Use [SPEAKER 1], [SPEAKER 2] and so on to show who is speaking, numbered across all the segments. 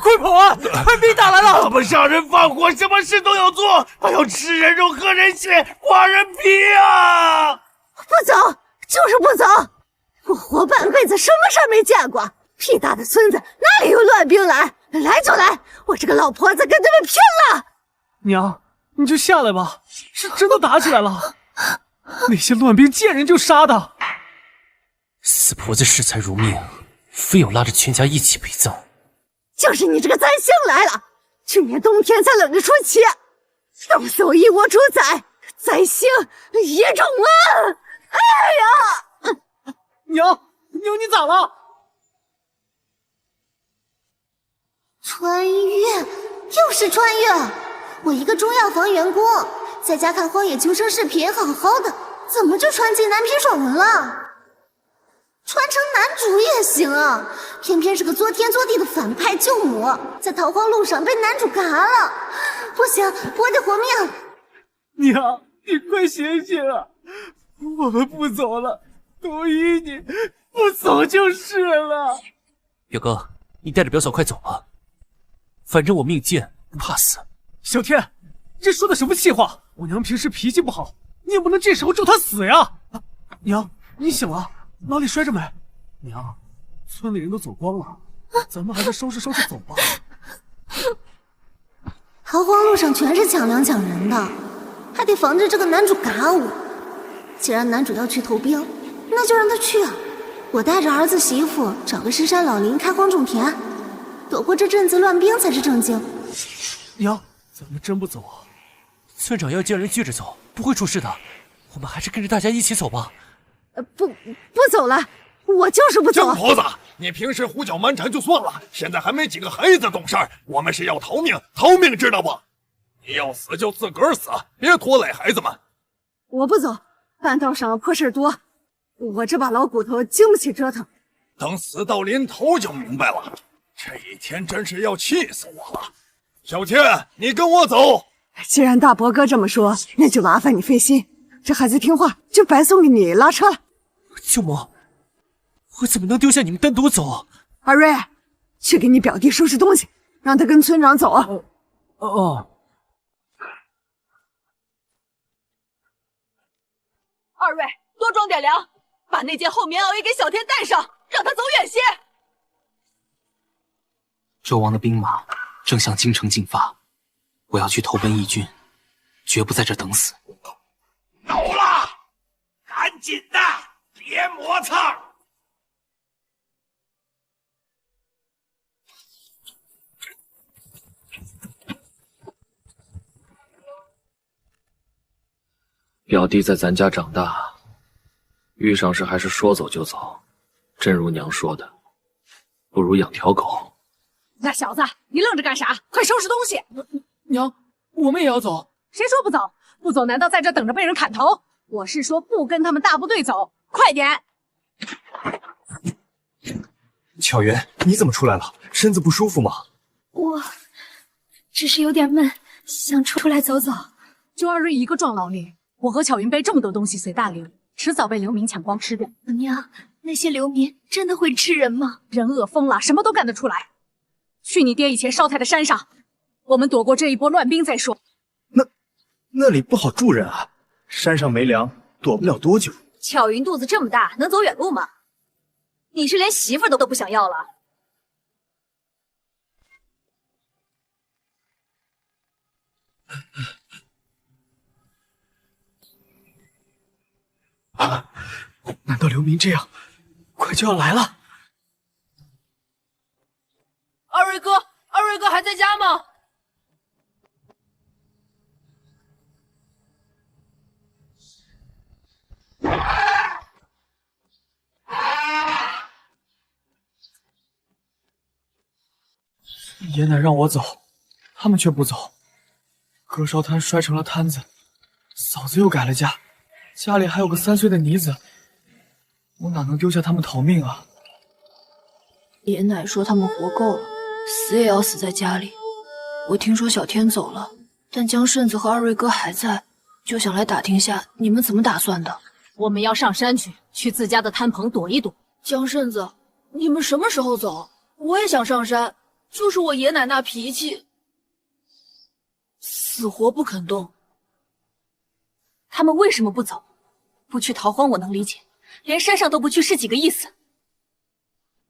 [SPEAKER 1] 快跑啊！官兵打来了！
[SPEAKER 2] 他们杀人放火，什么事都要做，还要吃人肉喝人血，刮人皮啊！
[SPEAKER 3] 不走，就是不走！我活半辈子什么事儿没见过，屁大的孙子哪里有乱兵来？来就来，我这个老婆子跟他们拼了！
[SPEAKER 1] 娘，你就下来吧，是真的打起来了。那些乱兵见人就杀的。
[SPEAKER 4] 死婆子视财如命，非要拉着全家一起陪葬。
[SPEAKER 3] 就是你这个灾星来了！去年冬天才冷着出奇，冻死我一窝猪仔，灾星野种啊！哎呀！
[SPEAKER 1] 娘，你咋了？
[SPEAKER 5] 穿越，又是穿越！我一个中药房员工，在家看荒野求生视频好好的，怎么就穿进男频爽文了？穿成男主也行啊，偏偏是个作天作地的反派救母，在逃荒路上被男主嘎了。不行，我得活命！
[SPEAKER 1] 娘，你快醒醒啊！我们不走了，都依你，不走就是了。
[SPEAKER 4] 表哥，你带着表嫂快走吧，反正我命贱，不怕死。
[SPEAKER 1] 小天，这说的什么气话？我娘平时脾气不好，你也不能这时候祝她死呀！娘，你醒了。哪里摔着没？娘，村里人都走光了，咱们还是收拾收拾走吧。
[SPEAKER 5] 逃荒路上全是抢粮抢人的，还得防着这个男主嘎我。既然男主要去投兵，那就让他去啊！我带着儿子媳妇找个深山老林开荒种田，躲过这阵子乱兵才是正经。
[SPEAKER 1] 娘，咱们真不走啊？
[SPEAKER 4] 村长要叫人聚着走，不会出事的。我们还是跟着大家一起走吧。
[SPEAKER 3] 不走了，我就是不走。
[SPEAKER 2] 江婆子，你平时胡搅蛮缠就算了，现在还没几个孩子懂事儿，我们是要逃命，逃命知道不？你要死就自个儿死，别拖累孩子们。
[SPEAKER 3] 我不走，半道上破事多，我这把老骨头经不起折腾。
[SPEAKER 2] 等死到临头就明白了，这一天真是要气死我了。小倩，你跟我走。
[SPEAKER 3] 既然大伯哥这么说，那就麻烦你费心。这孩子听话，就白送给你拉车了。
[SPEAKER 4] 舅母，我怎么能丢下你们单独走？
[SPEAKER 3] 阿瑞，去给你表弟收拾东西，让他跟村长走啊。
[SPEAKER 6] 二瑞，多装点粮，把那件厚棉袄也给小天带上，让他走远些。
[SPEAKER 4] 纣王的兵马正向京城进发，我要去投奔义军，绝不在这等死。
[SPEAKER 2] 走了，赶紧的，别磨蹭。
[SPEAKER 4] 表弟在咱家长大，遇上事还是说走就走。正如娘说的，不如养条狗。
[SPEAKER 6] 那小子，你愣着干啥？快收拾东西！
[SPEAKER 1] 娘，我们也要走。
[SPEAKER 6] 谁说不走？不走难道在这等着被人砍头？我是说不跟他们大部队走，快点！
[SPEAKER 7] 巧媛，你怎么出来了？身子不舒服吗？
[SPEAKER 5] 我只是有点闷，想出来走走。
[SPEAKER 6] 就二瑞一个壮劳力，我和巧云背这么多东西随大流，迟早被流民抢光吃掉。
[SPEAKER 5] 娘，那些流民真的会吃人吗？
[SPEAKER 6] 人饿疯了，什么都干得出来。去你爹以前烧菜的山上，我们躲过这一波乱兵再说。
[SPEAKER 7] 那里不好住人啊，山上没粮，躲不了多久。
[SPEAKER 6] 巧云肚子这么大，能走远路吗？你是连媳妇都不想要了？
[SPEAKER 7] 啊！难道流民这样快就要来了？
[SPEAKER 6] 二瑞哥还在家吗？
[SPEAKER 7] 爷奶让我走，他们却不走。葛烧摊摔成了摊子，嫂子又改了嫁，家里还有个3岁的妮子，我哪能丢下他们逃命啊？
[SPEAKER 8] 爷奶说他们活够了，死也要死在家里。我听说小天走了，但江顺子和二瑞哥还在，就想来打听下你们怎么打算的。
[SPEAKER 6] 我们要上山去自家的摊棚躲一躲。
[SPEAKER 8] 江顺子，你们什么时候走？我也想上山，就是我爷奶那脾气，死活不肯动。
[SPEAKER 6] 他们为什么不走？不去逃荒我能理解，连山上都不去是几个意思？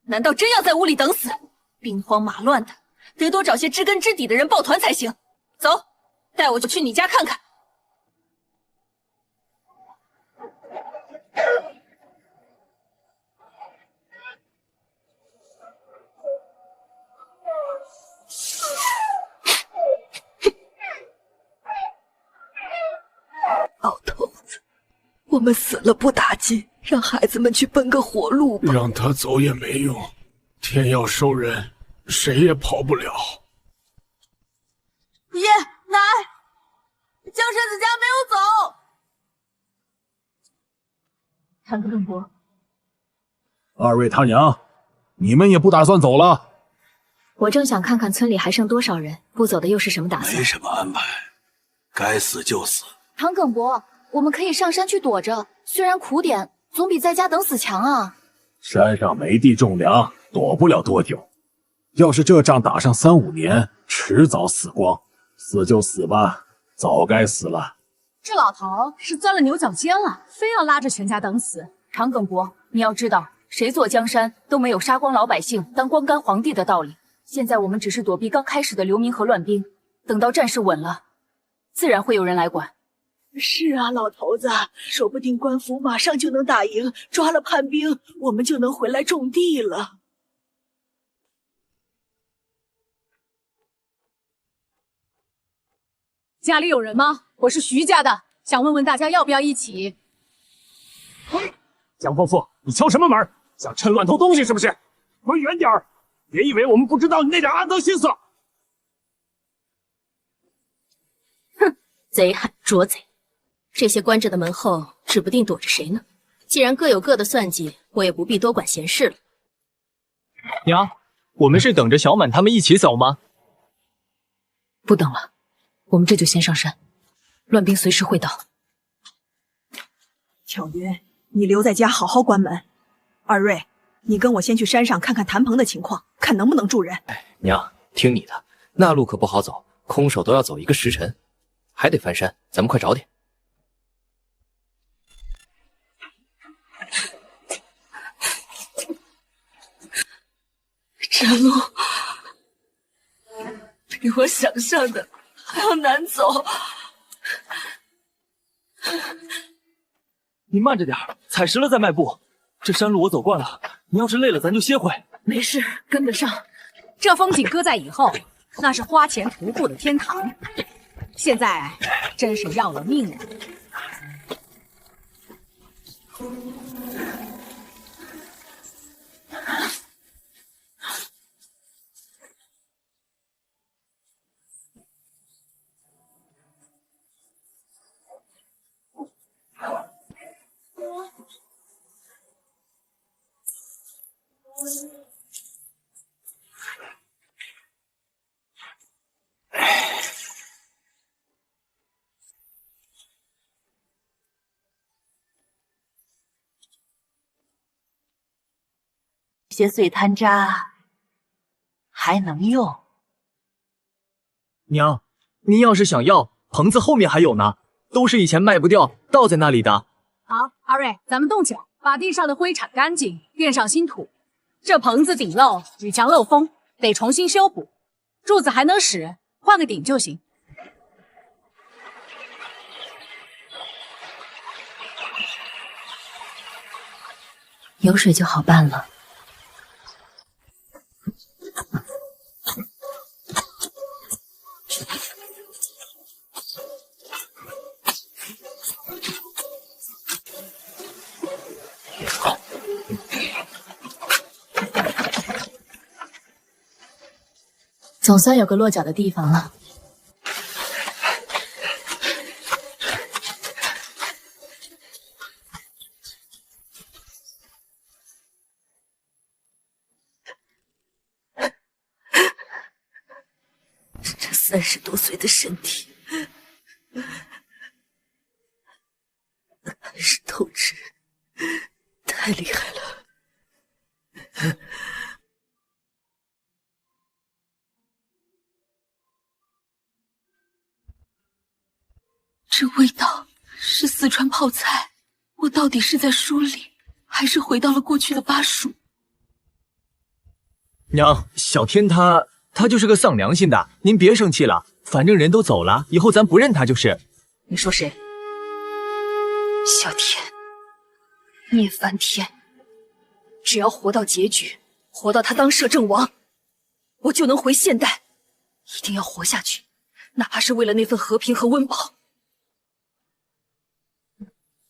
[SPEAKER 6] 难道真要在屋里等死？兵荒马乱的，得多找些知根知底的人抱团才行。走，带我去你家看看。
[SPEAKER 8] 老头子，我们死了不打紧，让孩子们去奔个活路吧。
[SPEAKER 2] 让他走也没用，天要收人，谁也跑不了。
[SPEAKER 3] 爷奶，江山子家没有走。
[SPEAKER 6] 谭根伯，
[SPEAKER 9] 二位他娘，你们也不打算走了？
[SPEAKER 6] 我正想看看村里还剩多少人，不走的又是什么打算？
[SPEAKER 10] 没什么安排，该死就死。
[SPEAKER 6] 唐耿伯，我们可以上山去躲着，虽然苦点，总比在家等死强啊。
[SPEAKER 9] 山上没地种粮，躲不了多久。要是这仗打上3、5年，迟早死光。死就死吧，早该死了。
[SPEAKER 6] 这老头是钻了牛角尖了，非要拉着全家等死。唐耿伯，你要知道，谁做江山都没有杀光老百姓、当光干皇帝的道理。现在我们只是躲避刚开始的流民和乱兵，等到战事稳了，自然会有人来管。
[SPEAKER 8] 是啊，老头子，说不定官府马上就能打赢，抓了叛兵，我们就能回来种地了。
[SPEAKER 6] 家里有人吗？我是徐家的，想问问大家要不要一起？
[SPEAKER 9] 江伯父，你敲什么门？想趁乱偷东西是不是？滚远点儿！别以为我们不知道你那点安德心思。
[SPEAKER 11] 哼，贼喊捉贼，这些关着的门后，指不定躲着谁呢。既然各有各的算计，我也不必多管闲事了。
[SPEAKER 7] 娘，我们是等着小满他们一起走吗？
[SPEAKER 6] 不等了，我们这就先上山，乱兵随时会到。
[SPEAKER 12] 巧云，你留在家好好关门。二瑞，你跟我先去山上看看谭鹏的情况，看能不能助人。
[SPEAKER 4] 娘，听你的，那路可不好走，空手都要走1个时辰，还得翻山，咱们快找点。
[SPEAKER 8] 这路比我想象的还要难走。
[SPEAKER 7] 你慢着点，踩实了再迈步。这山路我走惯了，你要是累了，咱就歇会。
[SPEAKER 8] 没事，跟得上。
[SPEAKER 6] 这风景搁在以后，那是花钱徒步的天堂。现在真是要了命了。
[SPEAKER 3] 些碎摊渣还能用。
[SPEAKER 7] 娘，您要是想要，棚子后面还有呢，都是以前卖不掉，倒在那里的。
[SPEAKER 6] 好，阿瑞，咱们动起来，把地上的灰铲干净，垫上新土。这棚子顶漏，雨墙漏风，得重新修补。柱子还能使，换个顶就行。
[SPEAKER 11] 有水就好办了。总算有个落脚的地方了。
[SPEAKER 8] 这30多岁的身体，还是透支，太厉害了。好猜，我到底是在书里，还是回到了过去的巴蜀？
[SPEAKER 13] 娘，小天他就是个丧良心的，您别生气了，反正人都走了，以后咱不认他就是。
[SPEAKER 8] 你说谁？小天，聂翻天，只要活到结局，活到他当摄政王，我就能回现代。一定要活下去，哪怕是为了那份和平和温饱。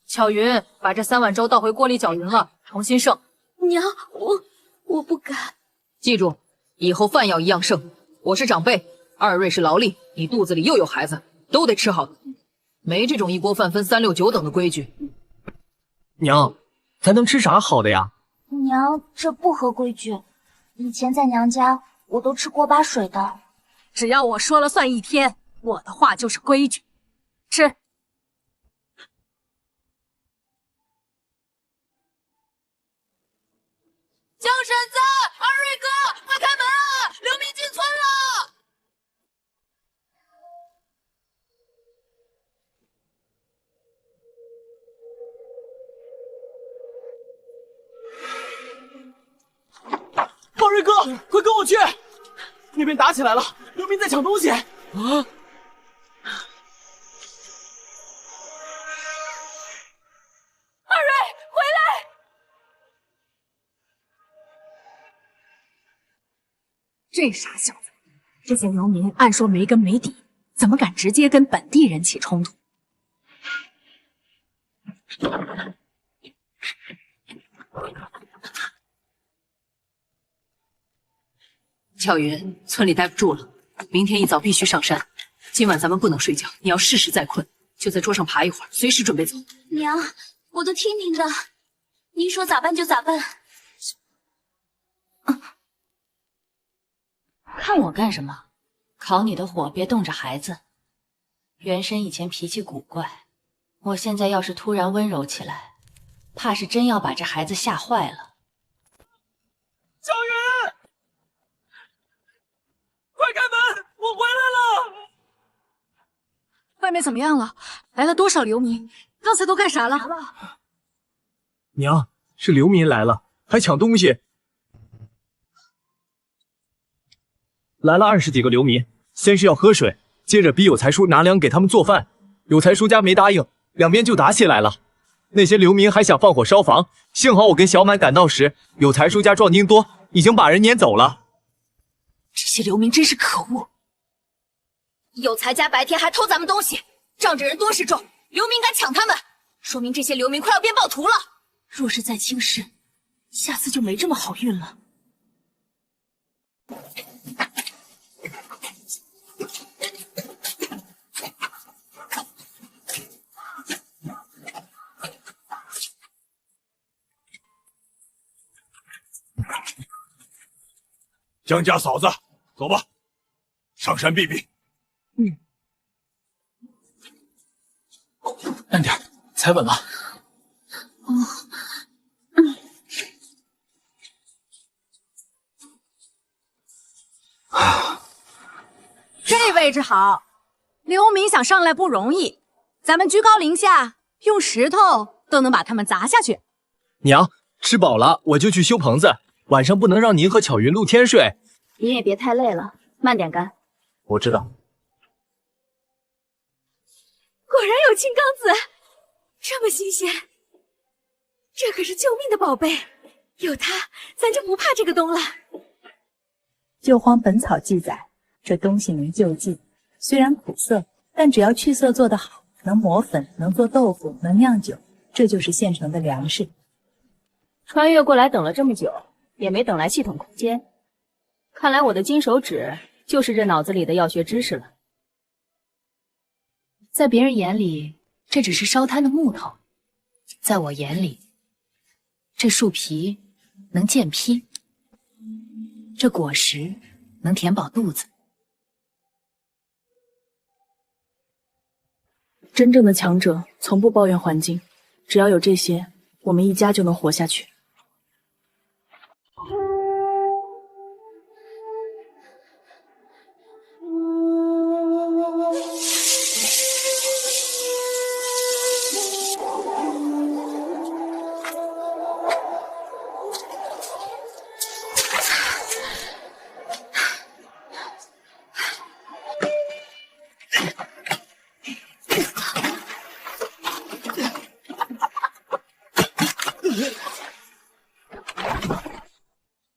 [SPEAKER 6] 巧云，把这3碗粥倒回锅里搅匀了，重新盛。
[SPEAKER 5] 娘，我不敢。
[SPEAKER 6] 记住，以后饭要一样盛。我是长辈，二瑞是劳力，你肚子里又有孩子，都得吃好的。没这种一锅饭分3、6、9等的规矩。
[SPEAKER 13] 娘，咱能吃啥好的呀？
[SPEAKER 5] 娘，这不合规矩。以前在娘家，我都吃锅巴水的。
[SPEAKER 6] 只要我说了算一天，我的话就是规矩。吃。江婶子，二瑞哥，快开门啊！刘明进村了。
[SPEAKER 7] 二瑞哥，快跟我去！那边打起来了，刘明在抢东西。啊！
[SPEAKER 6] 二瑞，回来！这傻小子，这些流民按说没根没底，怎么敢直接跟本地人起冲突？巧云，村里待不住了，明天一早必须上山。今晚咱们不能睡觉，你要是实在困，就在桌上爬一会儿，随时准备走。
[SPEAKER 5] 娘，我都听您的，您说咋办就咋办。
[SPEAKER 11] 看我干什么？烤你的火，别冻着孩子。元神以前脾气古怪，我现在要是突然温柔起来，怕是真要把这孩子吓坏了。
[SPEAKER 7] 小云，快开门，我回来了！
[SPEAKER 6] 外面怎么样了？来了多少流民？刚才都干啥了？
[SPEAKER 13] 娘，是流民来了，还抢东西。来了20几个流民，先是要喝水，接着逼有才叔拿粮给他们做饭。有才叔家没答应，两边就打起来了。那些流民还想放火烧房，幸好我跟小满赶到时，有才叔家壮丁多，已经把人撵走了。
[SPEAKER 6] 这些流民真是可恶！
[SPEAKER 8] 有才家白天还偷咱们东西，仗着人多势众，流民敢抢他们，说明这些流民快要变暴徒了。
[SPEAKER 6] 若是再轻视，下次就没这么好运了。
[SPEAKER 2] 江家嫂子，走吧，上山避避。
[SPEAKER 7] 慢点，踩稳了。
[SPEAKER 14] 这位置好，流民想上来不容易，咱们居高临下，用石头都能把他们砸下去。
[SPEAKER 13] 娘，吃饱了我就去修棚子，晚上不能让您和巧云露天睡。
[SPEAKER 11] 您也别太累了，慢点干。
[SPEAKER 13] 我知道。
[SPEAKER 8] 果然有青刚子，这么新鲜，这可是救命的宝贝，有它，咱就不怕这个冬了。
[SPEAKER 15] 《救荒本草》记载，这东西能救济，虽然苦涩，但只要去色做得好，能磨粉，能做豆腐，能酿酒，这就是现成的粮食。
[SPEAKER 11] 穿越过来等了这么久，也没等来系统空间，看来我的金手指就是这脑子里的药学知识了。在别人眼里，这只是烧炭的木头；在我眼里，这树皮能健脾，这果实能填饱肚子。
[SPEAKER 8] 真正的强者从不抱怨环境，只要有这些，我们一家就能活下去。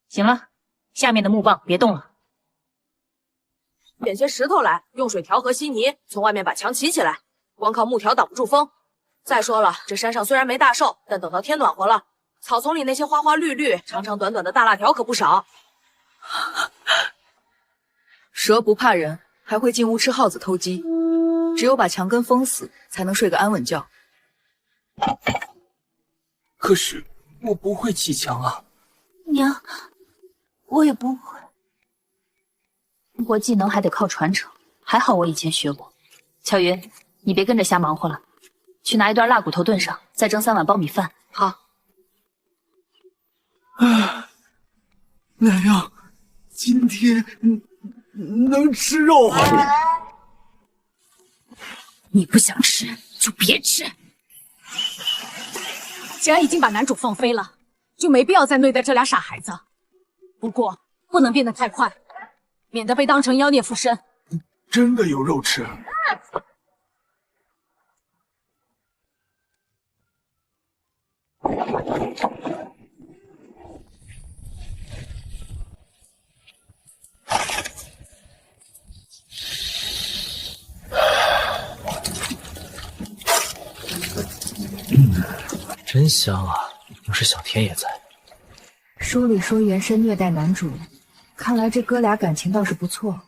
[SPEAKER 11] 行了，下面的木棒别动了。
[SPEAKER 16] 捡些石头来，用水调和稀泥，从外面把墙砌起来。光靠木条挡不住风。再说了，这山上虽然没大兽，但等到天暖和了，草丛里那些花花绿绿、长长短短的大辣条可不少。
[SPEAKER 17] 蛇不怕人，还会进屋吃耗子偷鸡。只有把墙根封死，才能睡个安稳觉。
[SPEAKER 7] 可是我不会砌墙啊。
[SPEAKER 11] 娘，我也不会。不过技能还得靠传承，还好我以前学过。巧云，你别跟着瞎忙活了，去拿一段腊骨头炖上，再蒸3碗苞米饭。
[SPEAKER 16] 好。
[SPEAKER 7] 奶娘，今天能吃肉啊？
[SPEAKER 14] 你不想吃就别吃。既然已经把男主放飞了，就没必要再虐待这俩傻孩子。不过不能变得太快，免得被当成妖孽附身。
[SPEAKER 7] 真的有肉吃？
[SPEAKER 4] 真香啊！要是小天也在。
[SPEAKER 8] 书里说原身虐待男主，看来这哥俩感情倒是不错。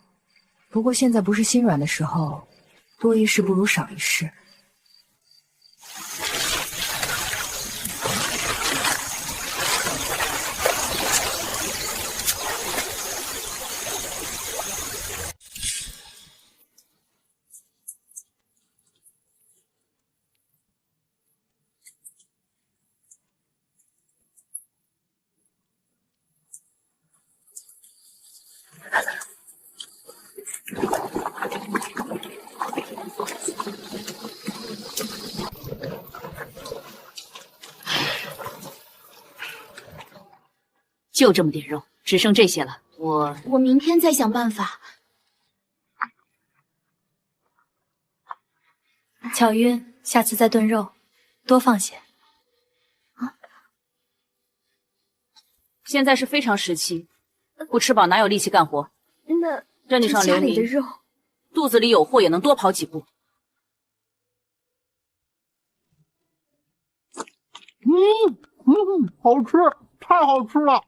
[SPEAKER 8] 不过现在不是心软的时候，多一事不如少一事。
[SPEAKER 11] 就这么点肉，只剩这些了。
[SPEAKER 5] 我明天再想办法。
[SPEAKER 11] 巧云，下次再炖肉，多放些。现在是非常时期，不吃饱哪有力气干活？
[SPEAKER 5] 那
[SPEAKER 11] 任你上流民，肚子里有货也能多跑几步。
[SPEAKER 18] 好吃，太好吃了。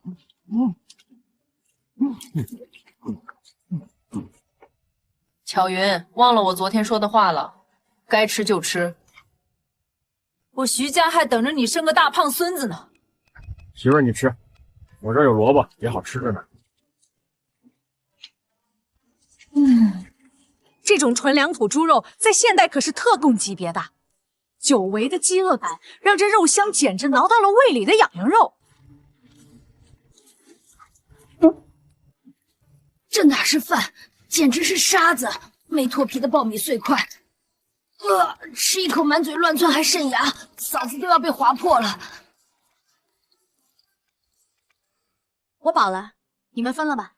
[SPEAKER 16] 巧云，忘了我昨天说的话了，该吃就吃。我徐家还等着你生个大胖孙子呢。
[SPEAKER 9] 媳妇儿，你吃，我这儿有萝卜，也好吃着呢。
[SPEAKER 14] 这种纯良土猪肉在现代可是特供级别的，久违的饥饿感让这肉香简直挠到了胃里的痒痒肉。
[SPEAKER 5] 这哪是饭，简直是沙子！没脱皮的苞米碎块，吃一口满嘴乱窜还渗牙，嗓子都要被划破了。
[SPEAKER 14] 我饱了，你们分了吧。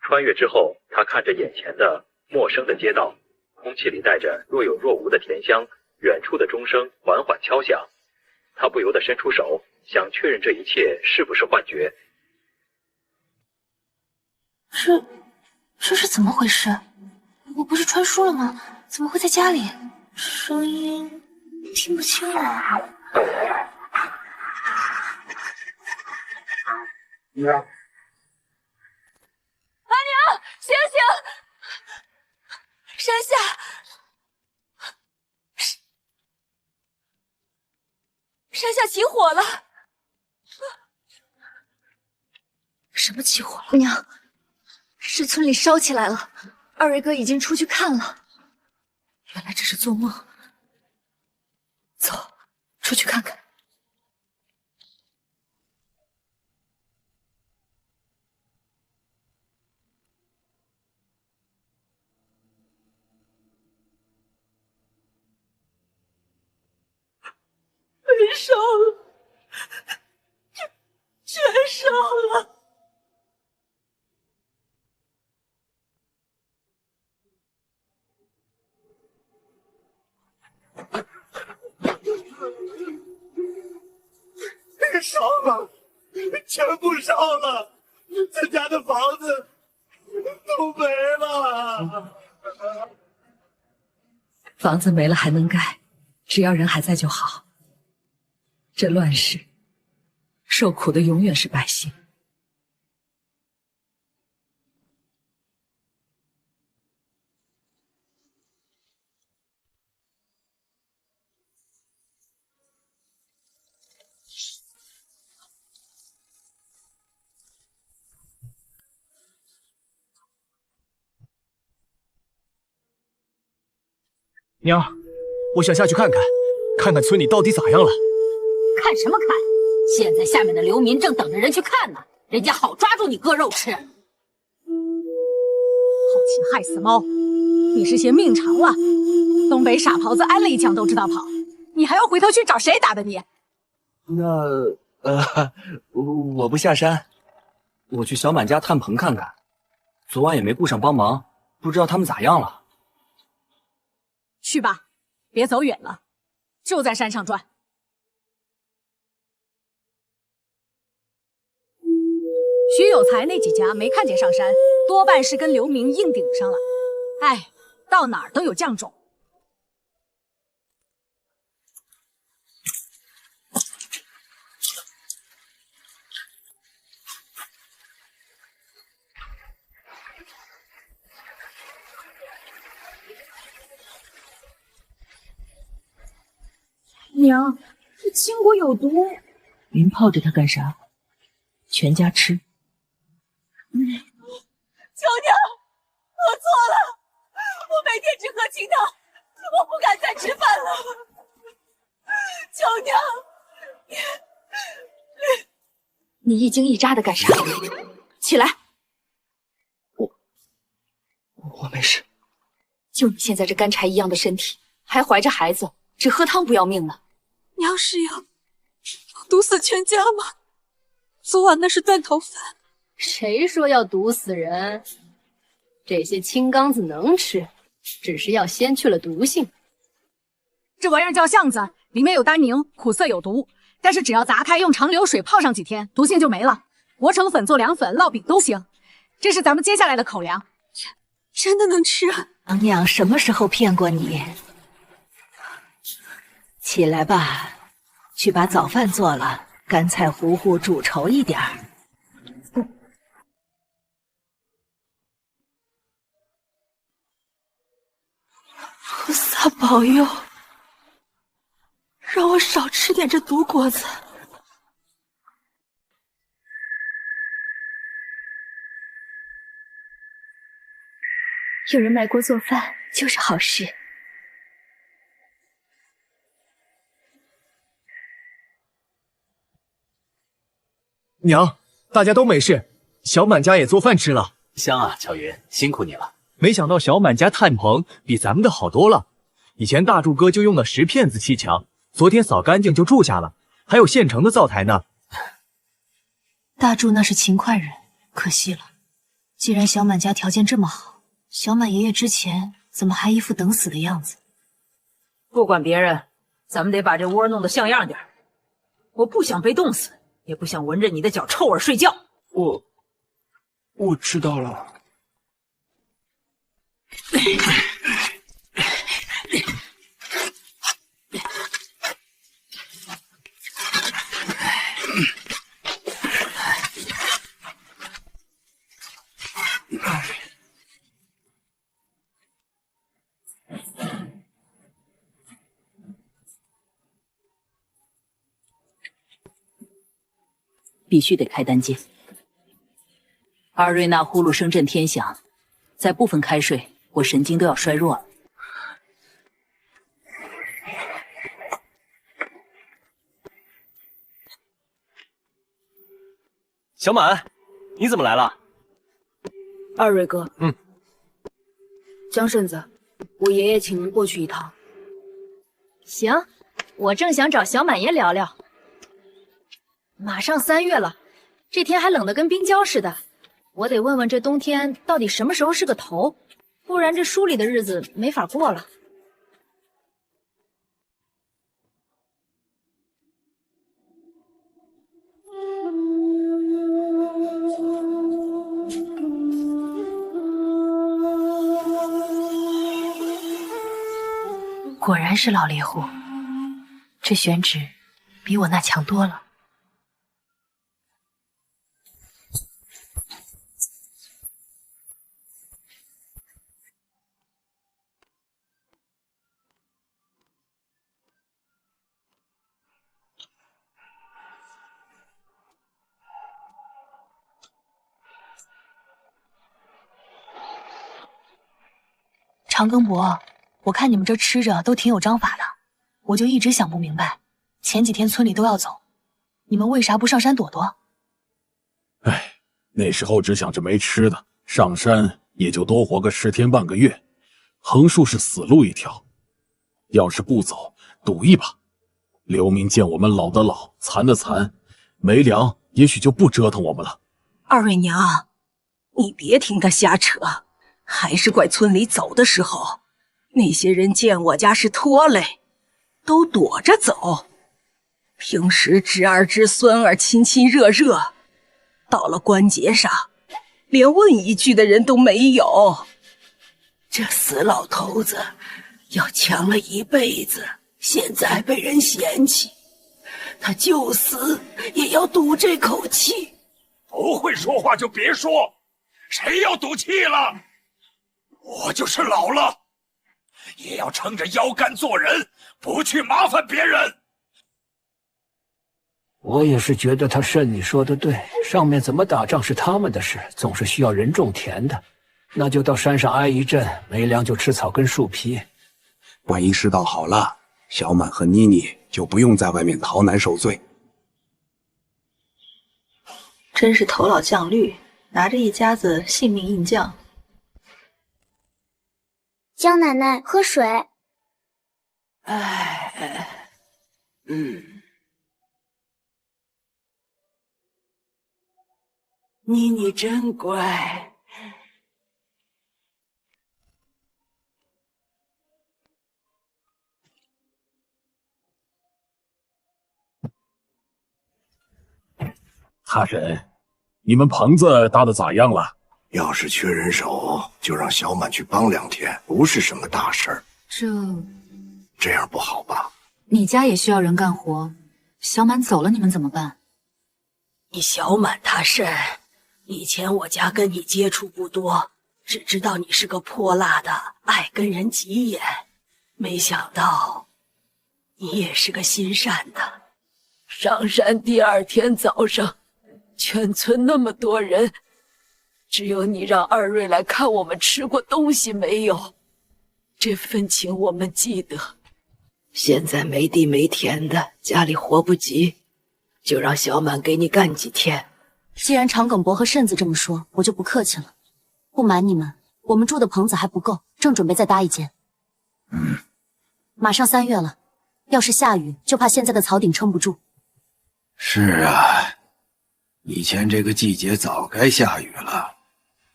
[SPEAKER 19] 穿越之后，他看着眼前的陌生的街道，空气里带着若有若无的甜香，远处的钟声缓缓敲响。他不由得伸出手，想确认这一切是不是幻觉。
[SPEAKER 6] 这是怎么回事？我不是穿书了吗？怎么会在家里？声音听不清了。醒醒！山下，山下起火了！
[SPEAKER 8] 什么起火了？娘，是村里烧起来了，二瑞哥已经出去看了。原来只是做梦。走，出去看看。
[SPEAKER 6] 被烧了，全烧了。
[SPEAKER 10] 烧了，全部烧了，咱家的房子都没了。
[SPEAKER 11] 房子没了还能盖，只要人还在就好。这乱世，受苦的永远是百姓。
[SPEAKER 13] 娘，我想下去看看，看看村里到底咋样了。
[SPEAKER 11] 看什么看？现在下面的流民正等着人去看呢，人家好抓住你割肉吃。好
[SPEAKER 14] 心害死猫！你是嫌命长了？东北傻狍子挨了一枪都知道跑，你还要回头去找谁打的你？
[SPEAKER 20] 我不下山，我去小满家探棚看看。昨晚也没顾上帮忙，不知道他们咋样了。
[SPEAKER 14] 去吧，别走远了，就在山上转。徐有才那几家没看见上山，多半是跟流民硬顶上了。哎，到哪儿都有犟种。
[SPEAKER 8] 娘，这青果有毒，您泡着它干啥？全家吃。
[SPEAKER 6] 求娘，我错了，我每天只喝清汤，我不敢再吃饭了。求娘，
[SPEAKER 11] 你一惊一乍的干啥？起来！
[SPEAKER 20] 我没事。
[SPEAKER 11] 就你现在这干柴一样的身体，还怀着孩子，只喝汤不要命呢。
[SPEAKER 6] 娘是要毒死全家吗？昨晚那是断头饭。
[SPEAKER 21] 谁说要毒死人？这些青刚子能吃，只是要先去了毒性。
[SPEAKER 14] 这玩意儿叫橡子，里面有单宁，苦涩有毒，但是只要砸开，用长流水泡上几天，毒性就没了。磨成粉做凉粉、烙饼都行。这是咱们接下来的口粮。
[SPEAKER 6] 真的能吃啊？
[SPEAKER 11] 娘娘什么时候骗过你？起来吧，去把早饭做了，干菜糊糊煮稠一点儿。
[SPEAKER 6] 菩萨保佑，让我少吃点这毒果子。
[SPEAKER 8] 有人买锅做饭就是好事。
[SPEAKER 13] 娘，大家都没事，小满家也做饭吃了。
[SPEAKER 20] 香啊，巧云，辛苦你了。
[SPEAKER 13] 没想到小满家炭棚比咱们的好多了。以前大柱哥就用的10片子砌墙，昨天扫干净就住下了，还有现成的灶台呢。
[SPEAKER 8] 大柱那是勤快人，可惜了。既然小满家条件这么好，小满爷爷之前怎么还一副等死的样子？
[SPEAKER 16] 不管别人，咱们得把这窝弄得像样点。我不想被冻死，也不想闻着你的脚臭味睡觉。
[SPEAKER 18] 我知道了。
[SPEAKER 11] 必须得开单间。二瑞那呼噜声震天响，再不分开睡，我神经都要衰弱了。
[SPEAKER 13] 小满，你怎么来了？
[SPEAKER 8] 二瑞哥，
[SPEAKER 13] 嗯，
[SPEAKER 8] 江顺子，我爷爷请您过去一趟。
[SPEAKER 21] 行，我正想找小满爷聊聊。马上3月了，这天还冷得跟冰胶似的，我得问问这冬天到底什么时候是个头，不然这书里的日子没法过了。
[SPEAKER 11] 果然是老猎户，这选址比我那强多了。长庚伯，我看你们这吃着都挺有章法的，我就一直想不明白，前几天村里都要走，你们为啥不上山躲躲？
[SPEAKER 9] 哎，那时候只想着没吃的，上山也就多活个10天半个月，横竖是死路一条。要是不走，赌一把，流民见我们老的老，残的残，没粮也许就不折腾我们了。
[SPEAKER 12] 二瑞娘，你别听他瞎扯，还是怪村里走的时候，那些人见我家是拖累，都躲着走。平时侄儿侄孙儿亲亲热热，到了关节上，连问一句的人都没有。这死老头子要强了一辈子，现在被人嫌弃，他就死也要赌这口气。
[SPEAKER 2] 不会说话就别说，谁要赌气了？我就是老了，也要撑着腰杆做人，不去麻烦别人。
[SPEAKER 18] 我也是觉得他慎你说的对，上面怎么打仗是他们的事，总是需要人种田的，那就到山上挨一阵，没粮就吃草根树皮。
[SPEAKER 1] 万一世道好了，小满和妮妮就不用在外面逃难受罪。
[SPEAKER 17] 真是头脑犟绿，拿着一家子性命硬犟。
[SPEAKER 5] 江奶奶，喝水。
[SPEAKER 12] 妮妮真乖。
[SPEAKER 9] 大人，你们棚子搭的咋样了？
[SPEAKER 10] 要是缺人手，就让小满去帮2天，不是什么大事儿。这样不好吧？
[SPEAKER 11] 你家也需要人干活，小满走了，你们怎么办？
[SPEAKER 12] 你小满他甚，以前我家跟你接触不多，只知道你是个泼辣的，爱跟人急眼，没想到你也是个心善的。上山第2天早上，全村那么多人，只有你让二瑞来看我们吃过东西没有，这份情我们记得。现在没地没田的，家里活不急，就让小满给你干几天。
[SPEAKER 8] 既然长庚伯和慎子这么说，我就不客气了。不瞒你们，我们住的棚子还不够，正准备再搭一间。马上3月了，要是下雨，就怕现在的草顶撑不住。
[SPEAKER 1] 是啊，以前这个季节早该下雨了，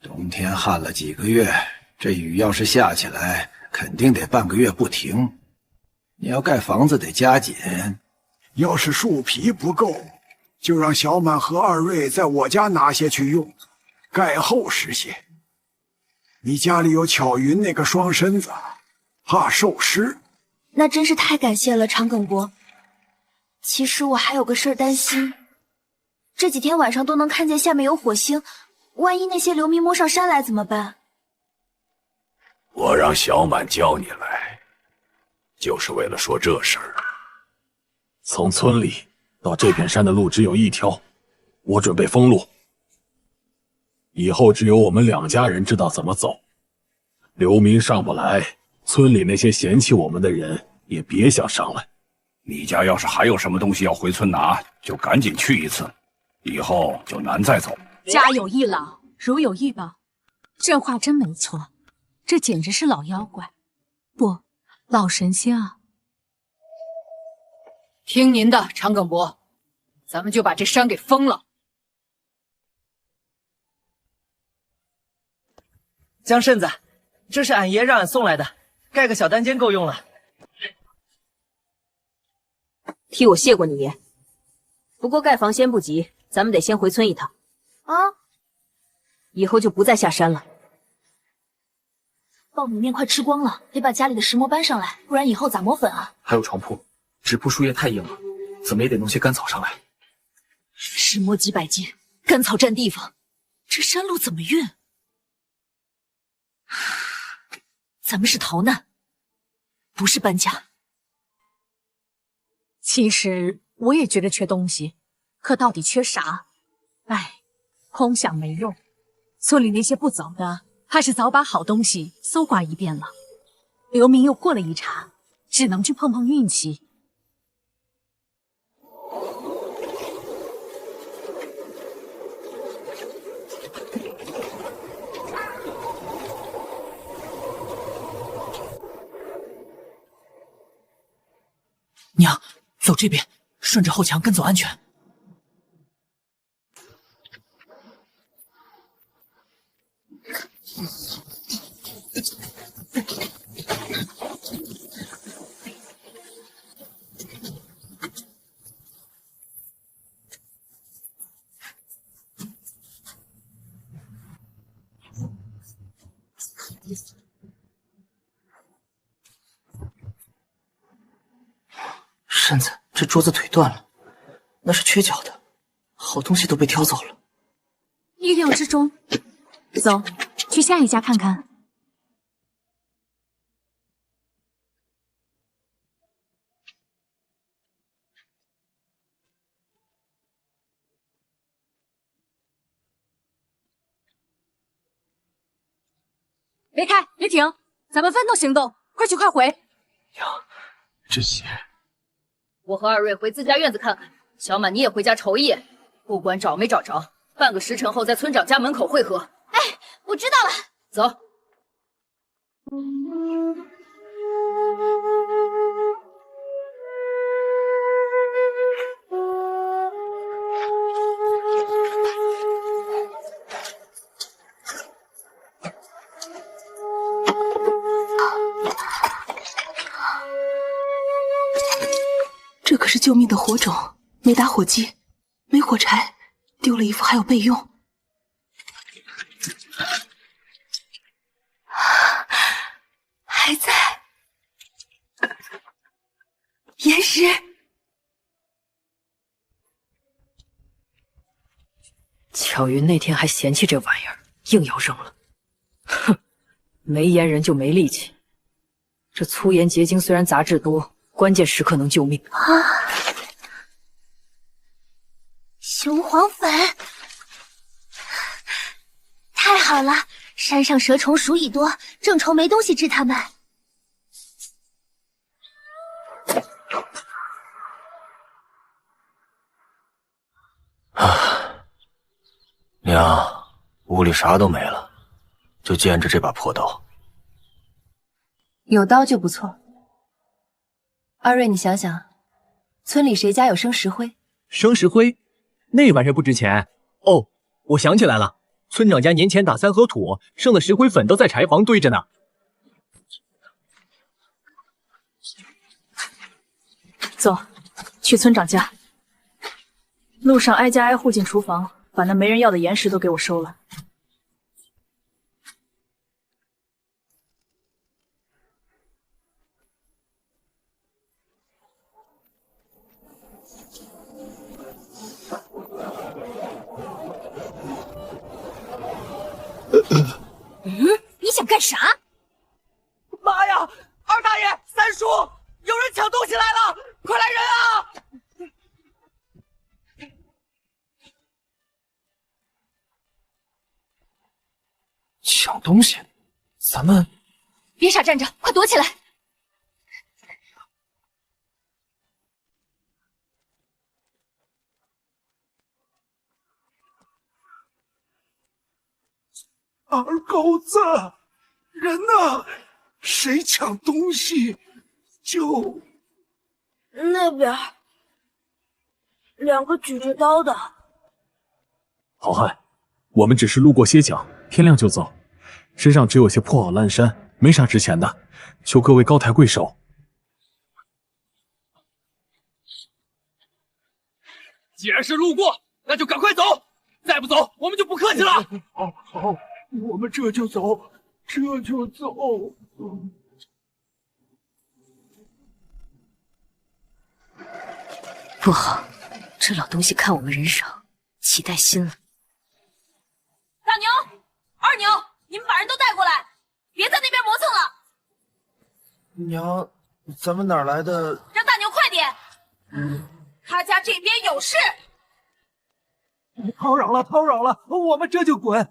[SPEAKER 1] 冬天旱了几个月，这雨要是下起来，肯定得半个月不停。你要盖房子得加紧，
[SPEAKER 10] 要是树皮不够，就让小满和二瑞在我家拿些去用，盖厚实些。你家里有巧云那个双身子，怕受湿。
[SPEAKER 8] 那真是太感谢了，长庚伯。其实我还有个事儿担心，这几天晚上都能看见下面有火星，万一那些流民摸上山来怎么办？
[SPEAKER 2] 我让小满叫你来，就是为了说这事儿。
[SPEAKER 9] 从村里到这片山的路只有一条，我准备封路。以后只有我们2家人知道怎么走。流民上不来，村里那些嫌弃我们的人也别想上来。
[SPEAKER 2] 你家要是还有什么东西要回村拿，就赶紧去一次，以后就难再走。
[SPEAKER 14] 家有一老，如有一宝，这话真没错。这简直是老妖怪，不，老神仙啊！
[SPEAKER 11] 听您的，长梗伯，咱们就把这山给封了。
[SPEAKER 3] 江顺子，这是俺爷让俺送来的，盖个小单间够用了。
[SPEAKER 16] 替我谢过你爷。不过盖房先不急，咱们得先回村一趟。
[SPEAKER 5] 啊，
[SPEAKER 16] 以后就不再下山了。
[SPEAKER 6] 苞米面快吃光了，得把家里的石磨搬上来，不然以后咋磨粉啊？
[SPEAKER 4] 还有床铺，纸铺树叶太硬了，怎么也得弄些干草上来。
[SPEAKER 6] 石磨几百斤，干草占地方，这山路怎么运？咱们是逃难，不是搬家。
[SPEAKER 14] 其实我也觉得缺东西，可到底缺啥？哎，空想没用。村里那些不走的，怕是早把好东西搜刮一遍了。流民又过了一茬，只能去碰碰运气。
[SPEAKER 3] 娘，走这边，顺着后墙跟走安全。顺子，这桌子腿断了，那是缺角的，好东西都被挑走了。
[SPEAKER 14] 意料之中。走，去下一家看看。别开，别停，咱们分头行动，快去快回。
[SPEAKER 9] 这些。
[SPEAKER 21] 我和二瑞回自家院子看看，小满你也回家瞅一眼，不管找没找着，半个时辰后在村长家门口汇合。
[SPEAKER 5] 哎，我知道了。
[SPEAKER 21] 走。
[SPEAKER 12] 这可是救命的火种，没打火机，没火柴，丢了一副还有备用。还在，岩石。
[SPEAKER 21] 巧云那天还嫌弃这玩意儿，硬要扔了。哼，没岩人就没力气。这粗岩结晶虽然杂质多，关键时刻能救命
[SPEAKER 5] 啊！雄黄粉，太好了！山上蛇虫鼠蚁多，正愁没东西治它们。
[SPEAKER 20] 娘，屋里啥都没了，就见着这把破刀。
[SPEAKER 21] 有刀就不错。二瑞，你想想，村里谁家有生石灰？
[SPEAKER 13] 生石灰，那玩意儿不值钱。哦，我想起来了，村长家年前打3合土，剩的石灰粉都在柴房堆着呢。
[SPEAKER 16] 走，去村长家。路上挨家挨户进厨房，把那没人要的岩石都给我收了。
[SPEAKER 6] 你想干啥？
[SPEAKER 3] 妈呀！二大爷、三叔，有人抢东西来了，快来人啊！
[SPEAKER 7] 抢东西，咱们
[SPEAKER 6] 别傻站着，快躲起来！
[SPEAKER 10] 二狗子，人呢？谁抢东西就
[SPEAKER 12] 那边2个举着刀的。
[SPEAKER 9] 好汉，我们只是路过歇脚，天亮就走，身上只有些破袄烂衫，没啥值钱的，求各位高抬贵手。
[SPEAKER 13] 既然是路过，那就赶快走，再不走我们就不客气了。
[SPEAKER 10] 好，我们这就走。
[SPEAKER 11] 不好，这老东西看我们人少，起歹心了。
[SPEAKER 6] 大牛、二牛，你们把人都带过来，别在那边磨蹭了。
[SPEAKER 7] 娘，咱们哪来的？
[SPEAKER 6] 让大牛快点！他家这边有事。
[SPEAKER 7] 叨扰了，我们这就滚。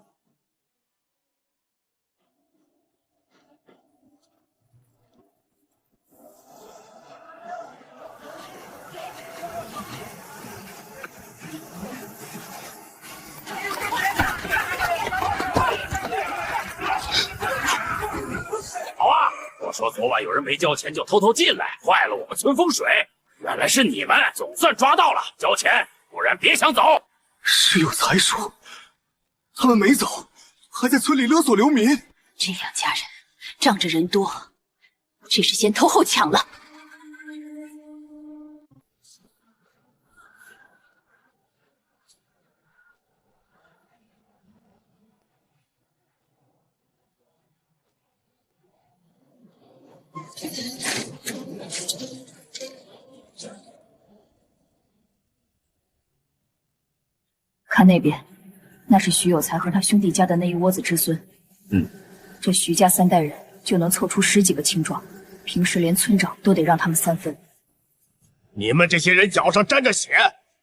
[SPEAKER 2] 好啊！我说昨晚有人没交钱就偷偷进来，坏了我们村风水。原来是你们，总算抓到了，交钱，不然别想走。
[SPEAKER 7] 石有才说，他们没走，还在村里勒索流民。
[SPEAKER 11] 这2家人仗着人多，这是先偷后抢了。看那边，那是徐有才和他兄弟家的那一窝子侄孙。这徐家3代人就能凑出10几个青壮，平时连村长都得让他们3分。
[SPEAKER 2] 你们这些人脚上沾着血，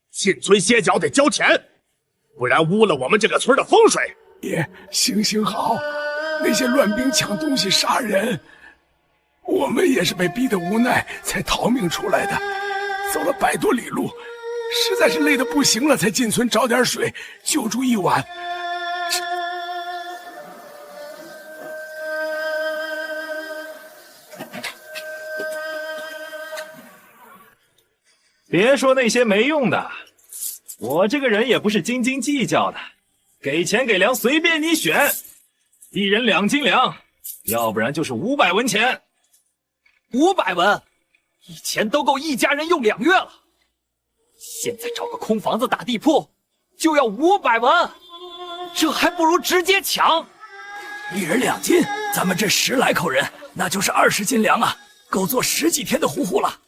[SPEAKER 2] 进村歇脚得交钱，不然污了我们这个村的风水。
[SPEAKER 10] 爷，行好，那些乱兵抢东西杀人，我们也是被逼得无奈才逃命出来的，走了100多里路，实在是累得不行了，才进村找点水救助一晚。
[SPEAKER 13] 别说那些没用的，我这个人也不是斤斤计较的，给钱给粮随便你选，1人2斤粮，要不然就是500文钱。500文，以前都够一家人用2月了，现在找个空房子打地铺就要500文，这还不如直接抢。
[SPEAKER 20] 1人2斤，咱们这10来口人，那就是20斤粮啊，够做10几天的糊糊了。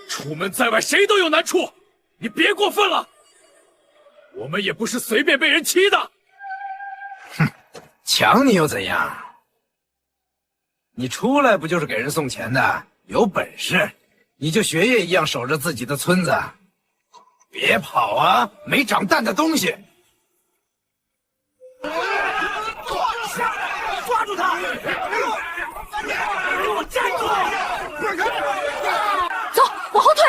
[SPEAKER 2] 出门在外谁都有难处，你别过分了。我们也不是随便被人欺的。
[SPEAKER 1] 抢你又怎样？你出来不就是给人送钱的？有本事你就学爷一样守着自己的村子，别跑啊！没长蛋的东西！
[SPEAKER 2] 抓住他！给我站住！
[SPEAKER 6] 走，往后退！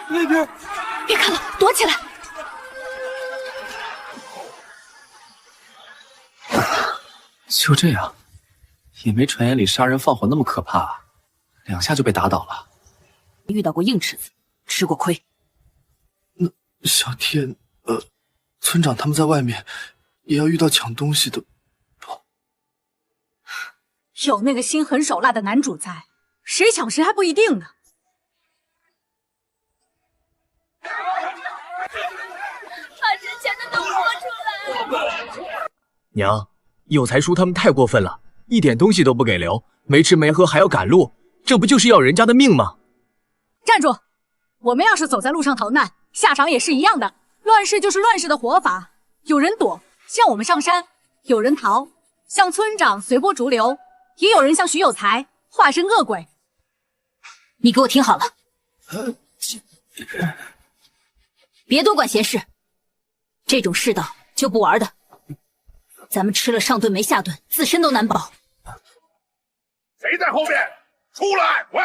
[SPEAKER 7] 那边，
[SPEAKER 6] 别看了，躲起来！
[SPEAKER 4] 就这样，也没传言里杀人放火那么可怕，2下就被打倒了。
[SPEAKER 11] 遇到过硬柿子，吃过亏。
[SPEAKER 7] 那小天，村长他们在外面也要遇到抢东西的。
[SPEAKER 14] 有那个心狠手辣的男主在，谁抢谁还不一定呢。
[SPEAKER 6] 把之前的都说出来。
[SPEAKER 13] 娘，有才叔他们太过分了，一点东西都不给留，没吃没喝还要赶路，这不就是要人家的命吗？
[SPEAKER 14] 站住！我们要是走在路上逃难，下场也是一样的。乱世就是乱世的活法，有人躲，像我们上山；有人逃，像村长随波逐流；也有人像徐有才，化身恶鬼。
[SPEAKER 11] 你给我听好了，别多管闲事，
[SPEAKER 6] 这种世道就不玩的。咱们吃了上顿没下顿，自身都难保。
[SPEAKER 2] 谁在后面？出来！喂！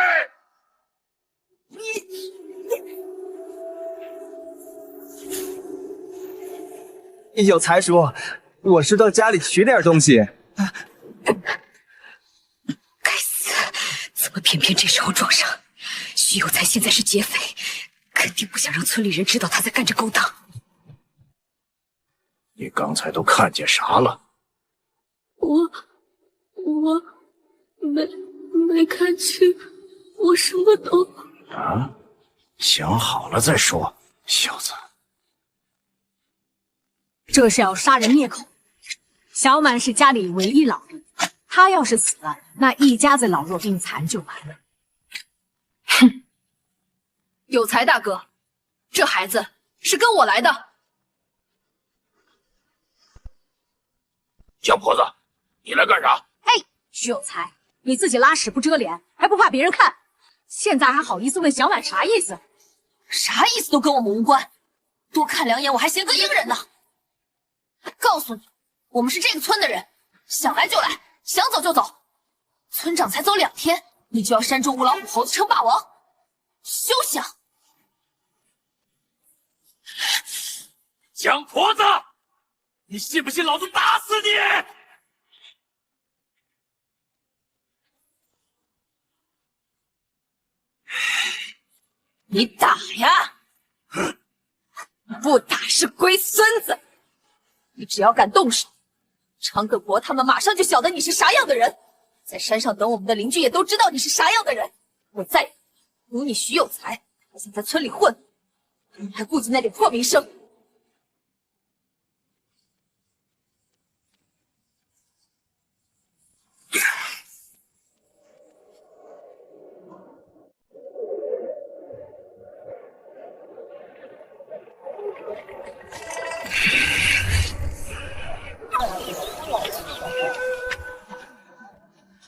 [SPEAKER 13] 有才叔，我是到家里取点东西。
[SPEAKER 11] 该死，怎么偏偏这时候撞上？徐有才现在是劫匪，肯定不想让村里人知道他在干这勾当。
[SPEAKER 18] 你刚才都看见啥了？
[SPEAKER 8] 我没看清，我什么都……
[SPEAKER 18] 啊，想好了再说，小子。
[SPEAKER 14] 这是要杀人灭口。小满是家里唯一老弱，他要是死了，那一家子老弱病残就完了。
[SPEAKER 17] 哼，有才大哥，这孩子是跟我来的。
[SPEAKER 2] 小婆子，你来干啥？
[SPEAKER 14] 哎，徐有才，你自己拉屎不遮脸，还不怕别人看？现在还好意思问小满啥意思？
[SPEAKER 6] 啥意思都跟我们无关，多看两眼我还嫌个英人呢。告诉你，我们是这个村的人，想来就来，想走就走。村长才走2天，你就要山中无老虎，猴子称霸王，休想！
[SPEAKER 2] 蒋婆子，你信不信老子打死你？
[SPEAKER 6] 你打呀！不打是龟孙子！你只要敢动手，长葛伯他们马上就晓得你是啥样的人，在山上等我们的邻居也都知道你是啥样的人。我再如你徐有才，还想在村里混，你还顾及那点破名声？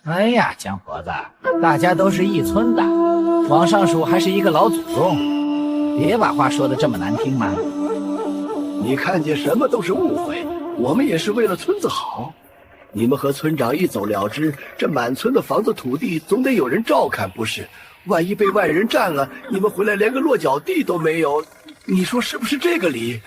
[SPEAKER 15] 哎呀，江婆子，大家都是一村的，往上数还是一个老祖宗，别把话说的这么难听嘛。
[SPEAKER 22] 你看见什么都是误会，我们也是为了村子好。你们和村长一走了之，这满村的房子土地总得有人照看，不是？万一被外人占了，你们回来连个落脚地都没有，你说是不是这个理？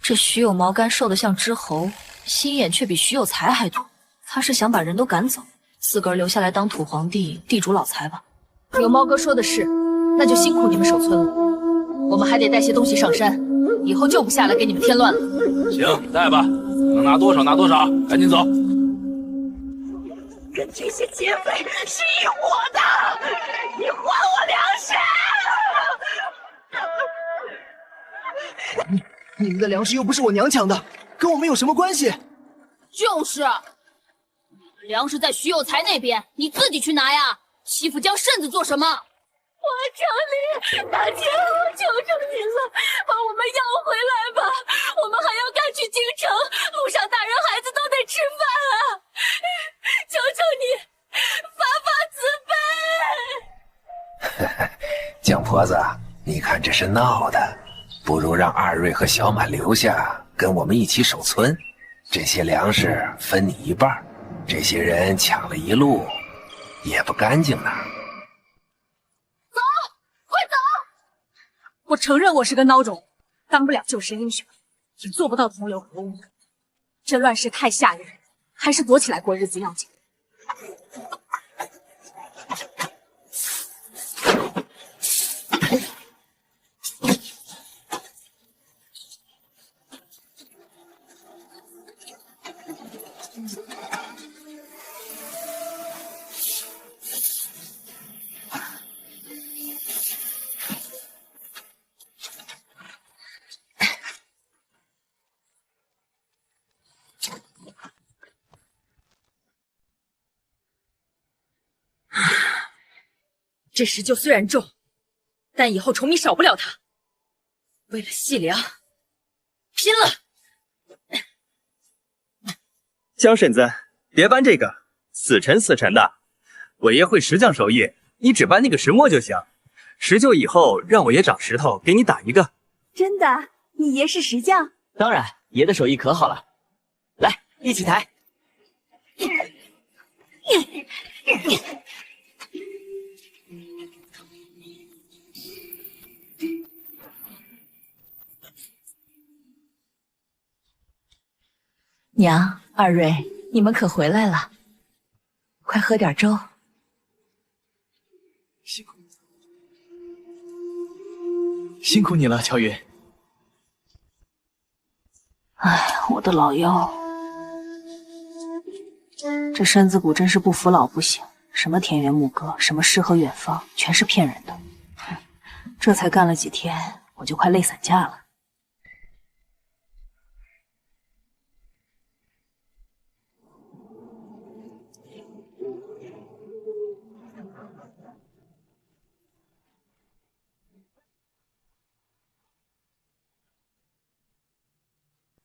[SPEAKER 6] 这徐有毛干瘦得像只猴，心眼却比徐有才还多。他是想把人都赶走，自个儿留下来当土皇帝、地主老财吧？有猫哥说的是，那就辛苦你们守村了。我们还得带些东西上山，以后就不下来给你们添乱了。
[SPEAKER 2] 行，带吧，能拿多少拿多少，赶紧走。
[SPEAKER 12] 跟这些劫匪是一伙的，你还我
[SPEAKER 23] 粮食！你们的粮食又不是我娘抢的，跟我们有什么关系？
[SPEAKER 6] 就是，粮食在徐有才那边，你自己去拿呀！欺负江顺子做什么？
[SPEAKER 12] 我求你，大姐，我求求你了，把我们要回来吧！我们还要赶去京城，路上大人孩子都得吃饭啊！求求你，发发慈悲！
[SPEAKER 24] 蒋婆子，你看这是闹的，不如让二瑞和小满留下，跟我们一起守村。这些粮食分你一半，这些人抢了一路，也不干净呢。
[SPEAKER 14] 走，快走！我承认我是个孬种，当不了救世英雄，也做不到同流合污。这乱世太吓人，还是躲起来过日子要紧。
[SPEAKER 6] 这石臼虽然重，但以后虫鸣少不了它。为了细粮，拼了！
[SPEAKER 13] 江婶子，别搬这个，死沉死沉的。我爷会石匠手艺，你只搬那个石磨就行。石臼以后让我爷找石头给你打一个。
[SPEAKER 25] 真的？
[SPEAKER 6] 你爷是石匠？
[SPEAKER 3] 当然，爷的手艺可好了。来，一起抬。
[SPEAKER 11] 娘，二瑞，你们可回来了，快喝点粥。
[SPEAKER 7] 辛苦你了，乔云。
[SPEAKER 8] 哎，我的老腰，这身子骨真是不服老不行。什么田园牧歌，什么诗和远方，全是骗人的。哼，这才干了几天，我就快累散架了。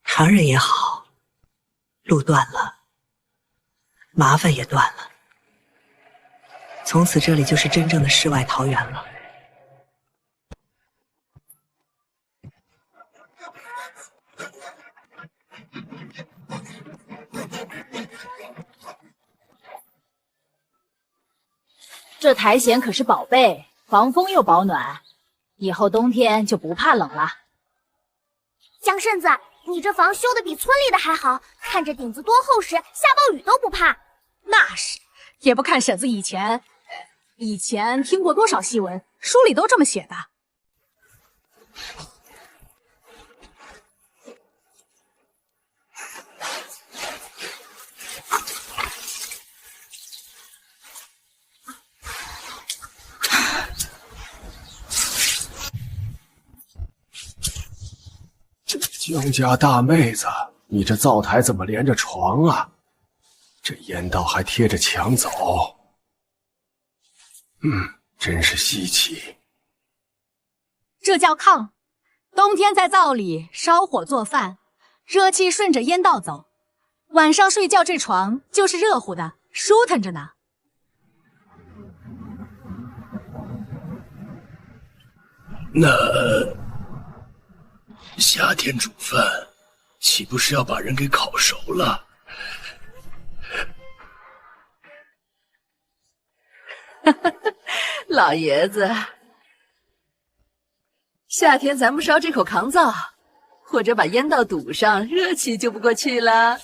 [SPEAKER 12] 常人也好，路断了，麻烦也断了。从此这里就是真正的世外桃源了。
[SPEAKER 11] 这苔藓可是宝贝，防风又保暖，以后冬天就不怕冷了。
[SPEAKER 5] 江顺子，你这房修的比村里的还好，看着顶子多厚实，下暴雨都不怕。
[SPEAKER 14] 那是，也不看婶子以前听过多少戏文，书里都这么写的。
[SPEAKER 1] 江家大妹子，你这灶台怎么连着床啊？这烟道还贴着墙走，真是稀奇。
[SPEAKER 14] 这叫炕，冬天在灶里烧火做饭，热气顺着烟道走，晚上睡觉这床就是热乎的，舒坦着呢。
[SPEAKER 2] 那夏天煮饭，岂不是要把人给烤熟了？
[SPEAKER 17] 老爷子，夏天咱们烧这口炕灶，或者把烟道堵上，热气就不过去了。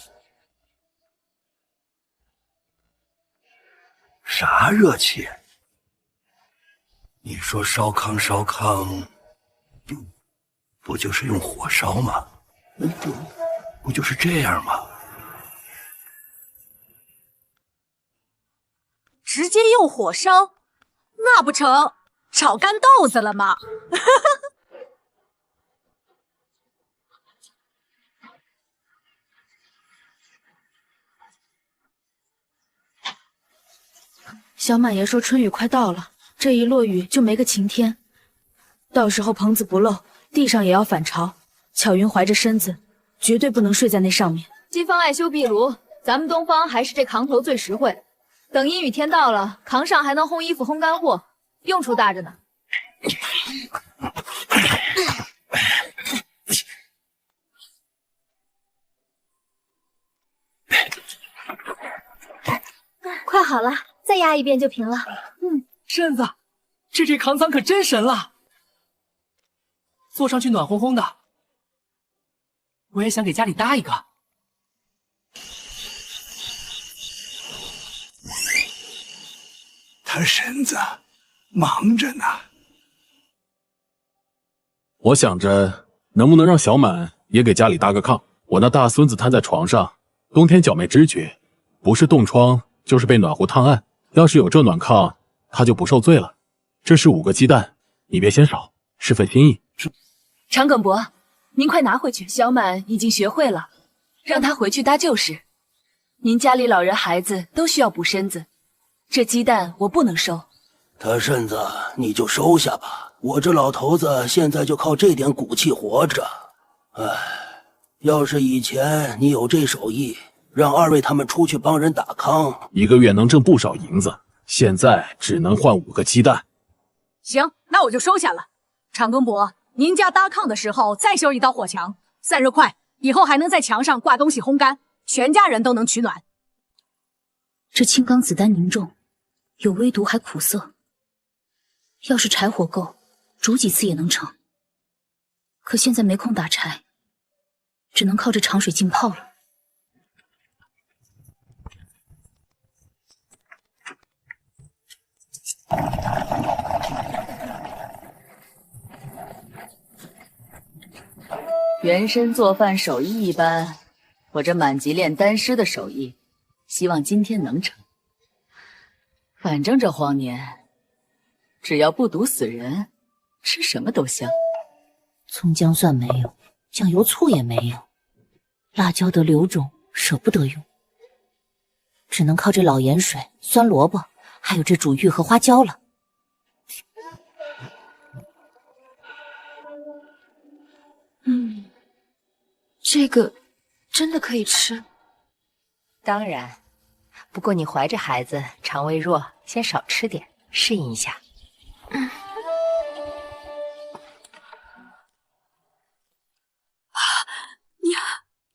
[SPEAKER 22] 啥热气？你说烧炕，不就是用火烧吗？不就是这样吗？
[SPEAKER 14] 直接用火烧，那不成炒干豆子了吗？
[SPEAKER 8] 小满爷说春雨快到了，这一落雨就没个晴天，到时候棚子不漏，地上也要反潮。巧云怀着身子，绝对不能睡在那上面。
[SPEAKER 6] 西方爱修壁炉，咱们东方还是这炕头最实惠。等阴雨天到了，炕上还能烘衣服、烘干货，用处大着呢。
[SPEAKER 5] 快好了，再压一遍就平了。
[SPEAKER 3] 婶子，这炕舱可真神了，坐上去暖烘烘的。我也想给家里搭一个。
[SPEAKER 10] 他婶子忙着呢。
[SPEAKER 9] 我想着能不能让小满也给家里搭个炕。我那大孙子瘫在床上，冬天脚没知觉，不是冻疮就是被暖壶烫暗。要是有这暖炕，他就不受罪了。这是5个鸡蛋，你别嫌少，是份心意。
[SPEAKER 6] 长庚伯，您快拿回去。小满已经学会了，让他回去搭旧时。您家里老人孩子都需要补身子，这鸡蛋我不能收。
[SPEAKER 22] 他婶子，你就收下吧。我这老头子现在就靠这点骨气活着。唉，要是以前你有这手艺，让二位他们出去帮人打炕
[SPEAKER 9] ，1个月能挣不少银子。现在只能换5个鸡蛋。
[SPEAKER 14] 行，那我就收下了。长庚伯，您家搭炕的时候再修一道火墙，散热快，以后还能在墙上挂东西烘干，全家人都能取暖。
[SPEAKER 11] 这青冈子丹凝重，有微毒还苦涩，要是柴火够，煮几次也能成。可现在没空打柴，只能靠这长水浸泡了。
[SPEAKER 17] 原身做饭手艺一般，我这满级炼丹师的手艺，希望今天能成。反正这荒年，只要不毒死人，吃什么都香。
[SPEAKER 11] 葱姜蒜没有，酱油醋也没有，辣椒得留种，舍不得用，只能靠这老盐水、酸萝卜，还有这煮玉和花椒了。
[SPEAKER 8] 这个真的可以吃？
[SPEAKER 16] 当然，不过你怀着孩子，肠胃弱，先少吃点，适应一下。
[SPEAKER 8] 娘，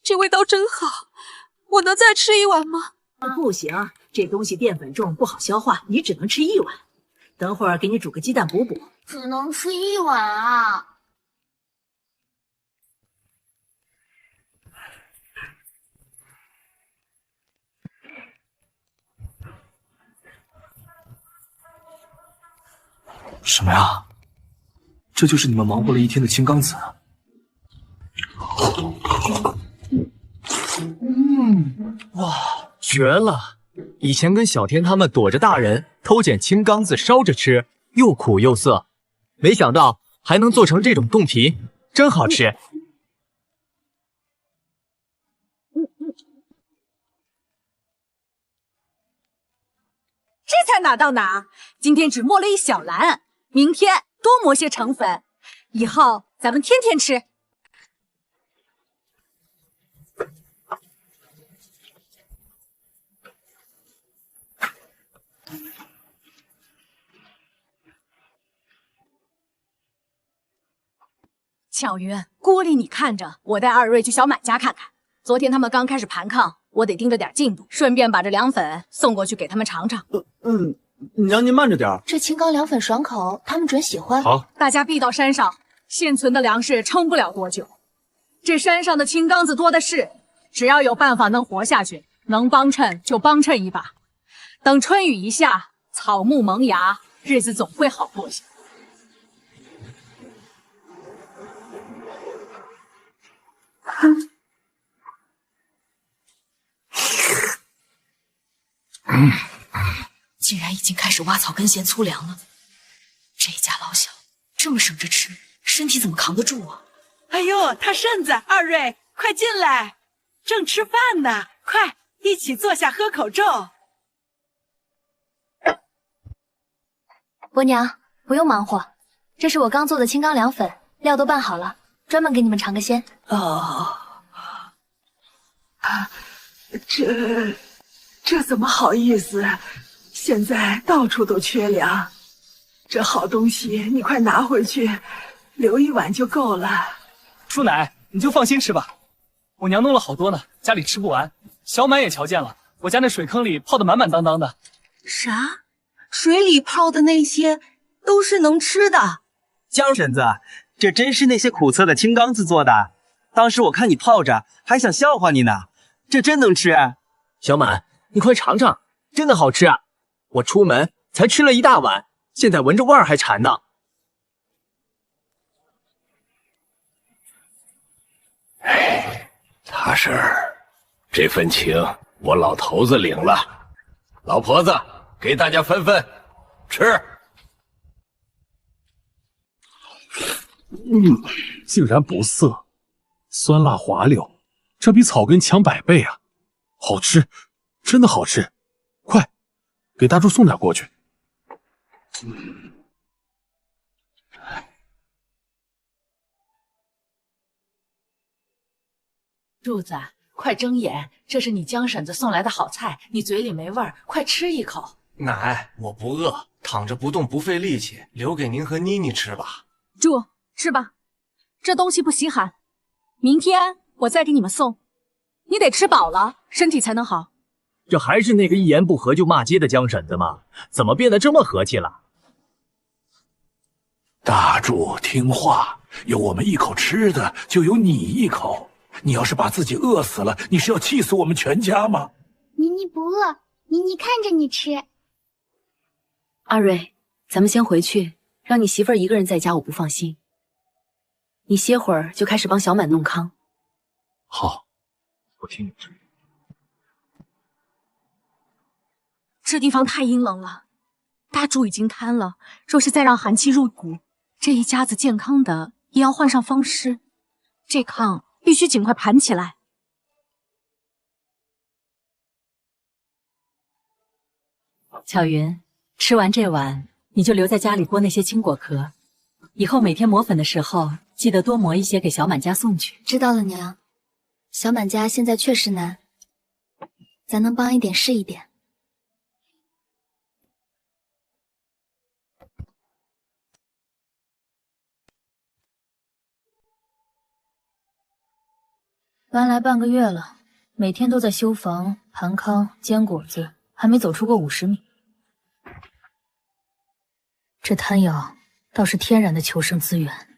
[SPEAKER 8] 这味道真好，我能再吃一碗吗？
[SPEAKER 12] 不行，这东西淀粉重，不好消化，你只能吃一碗。等会儿给你煮个鸡蛋补补。
[SPEAKER 5] 只能吃一碗啊！
[SPEAKER 7] 什么呀？这就是你们忙活了一天的青冈子？
[SPEAKER 13] 哇，绝了！以前跟小天他们躲着大人偷捡青冈子烧着吃，又苦又涩，没想到还能做成这种冻皮，真好吃。
[SPEAKER 14] 这才哪到哪，今天只磨了一小篮，明天多磨些成粉，以后咱们天天吃。巧云，锅里你看着，我带二瑞去小满家看看。昨天他们刚开始盘炕，我得盯着点进度，顺便把这凉粉送过去给他们尝尝。
[SPEAKER 7] 娘您慢着点。
[SPEAKER 11] 这青冈凉粉爽口，他们准喜欢。
[SPEAKER 7] 好，
[SPEAKER 14] 大家避到山上，现存的粮食撑不了多久。这山上的青冈子多的是，只要有办法能活下去，能帮衬就帮衬一把。等春雨一下，草木萌芽，日子总会好过些。
[SPEAKER 8] 竟然已经开始挖草根咸粗粮了。这一家老小这么省着吃，身体怎么扛得住啊？
[SPEAKER 12] 哎呦，他顺子，二瑞，快进来，正吃饭呢，快一起坐下喝口粥。
[SPEAKER 5] 伯娘，不用忙活，这是我刚做的青冈凉粉，料都拌好了，专门给你们尝个鲜。
[SPEAKER 12] 哦，这怎么好意思？现在到处都缺粮，这好东西你快拿回去，留一碗就够了。
[SPEAKER 7] 叔奶，你就放心吃吧，我娘弄了好多呢，家里吃不完。小满也瞧见了，我家那水坑里泡得满满当当的。
[SPEAKER 12] 啥？水里泡的那些都是能吃的？
[SPEAKER 19] 江婶子，这真是那些苦涩的青冈子做的。当时我看你泡着，还想笑话你呢。这真能吃。
[SPEAKER 13] 小满，你快尝尝，真的好吃啊！我出门才吃了一大碗，现在闻着味儿还馋呢。
[SPEAKER 2] 大婶儿，这份情我老头子领了。老婆子，给大家分分，吃。
[SPEAKER 9] 竟然不涩，酸辣滑溜，这比草根强100倍啊！好吃，真的好吃！快，给大柱送点过去。
[SPEAKER 17] 柱子，快睁眼，这是你江婶子送来的好菜，你嘴里没味儿，快吃一口。
[SPEAKER 20] 奶，我不饿，躺着不动不费力气，留给您和妮妮吃吧。
[SPEAKER 14] 住，吃吧。这东西不稀罕，明天我再给你们送。你得吃饱了，身体才能好。
[SPEAKER 13] 这还是那个一言不合就骂街的江婶子吗？怎么变得这么和气了？
[SPEAKER 2] 大柱听话，有我们一口吃的，就有你一口。你要是把自己饿死了，你是要气死我们全家吗？
[SPEAKER 4] 妮妮不饿，妮妮看着你吃。
[SPEAKER 11] 阿瑞，咱们先回去，让你媳妇儿一个人在家，我不放心。你歇会儿就开始帮小满弄糠。
[SPEAKER 13] 好，我听你的。
[SPEAKER 14] 这地方太阴冷了，大柱已经瘫了，若是再让寒气入骨，这一家子健康的也要患上风湿。这炕必须尽快盘起来。
[SPEAKER 11] 巧云，吃完这碗，你就留在家里剥那些青果壳。以后每天磨粉的时候，记得多磨一些给小满家送去。
[SPEAKER 5] 知道了，娘。小满家现在确实难，咱能帮一点是一点。搬来半个月了，每天都在修房、盘糠、煎果子，还没走出过50米。这滩药倒是天然的求生资源。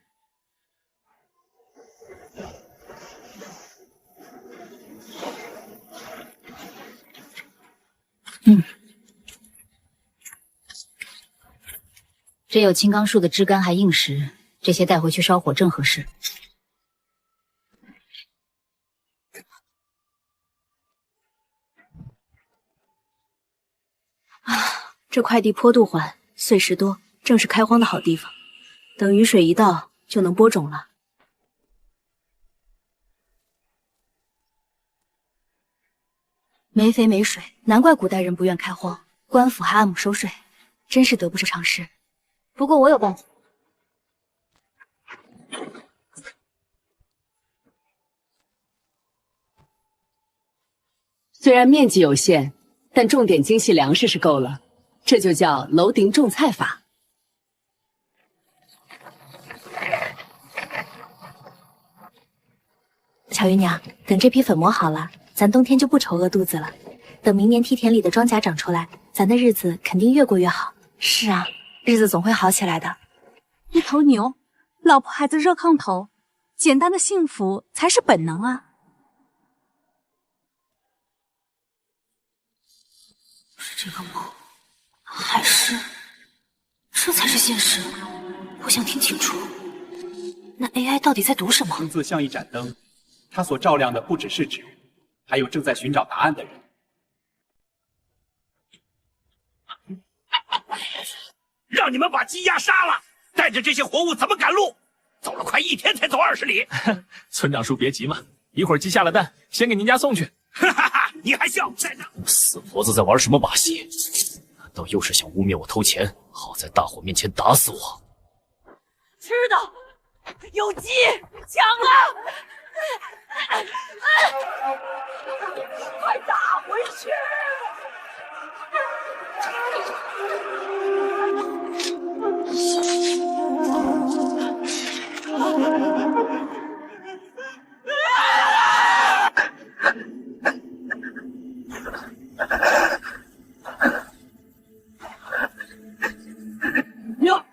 [SPEAKER 5] 这有青冈树的枝干还硬实，这些带回去烧火正合适。这块地坡度缓，碎石多，正是开荒的好地方。等雨水一到，就能播种了。没肥没水，难怪古代人不愿开荒，官府还按亩收税，真是得不偿失。不过我有办法。
[SPEAKER 11] 虽然面积有限，但重点精细粮食是够了，这就叫楼顶种菜法。
[SPEAKER 5] 巧云娘，等这批粉磨好了，咱冬天就不愁饿肚子了。等明年梯田里的庄稼长出来，咱的日子肯定越过越好。是啊，日子总会好起来的。
[SPEAKER 14] 一头牛，老婆孩子热炕头，简单的幸福才是本能啊。
[SPEAKER 8] 是这个梦，还是这才是现实？我想听清楚，那 AI 到底在读什么？
[SPEAKER 18] 文字像一盏灯，它所照亮的不只是纸，还有正在寻找答案的人。
[SPEAKER 2] 让你们把鸡鸭杀了，带着这些活物怎么赶路？走了快1天才走20里。
[SPEAKER 13] 村长叔别急嘛，一会儿鸡下了蛋，先给您家送去。
[SPEAKER 2] 哈哈哈！你还笑？在这
[SPEAKER 20] 死婆子在玩什么把戏？难道又是想污蔑我偷钱，好在大伙面前打死我？
[SPEAKER 12] 吃的有鸡，抢啊！快打回去！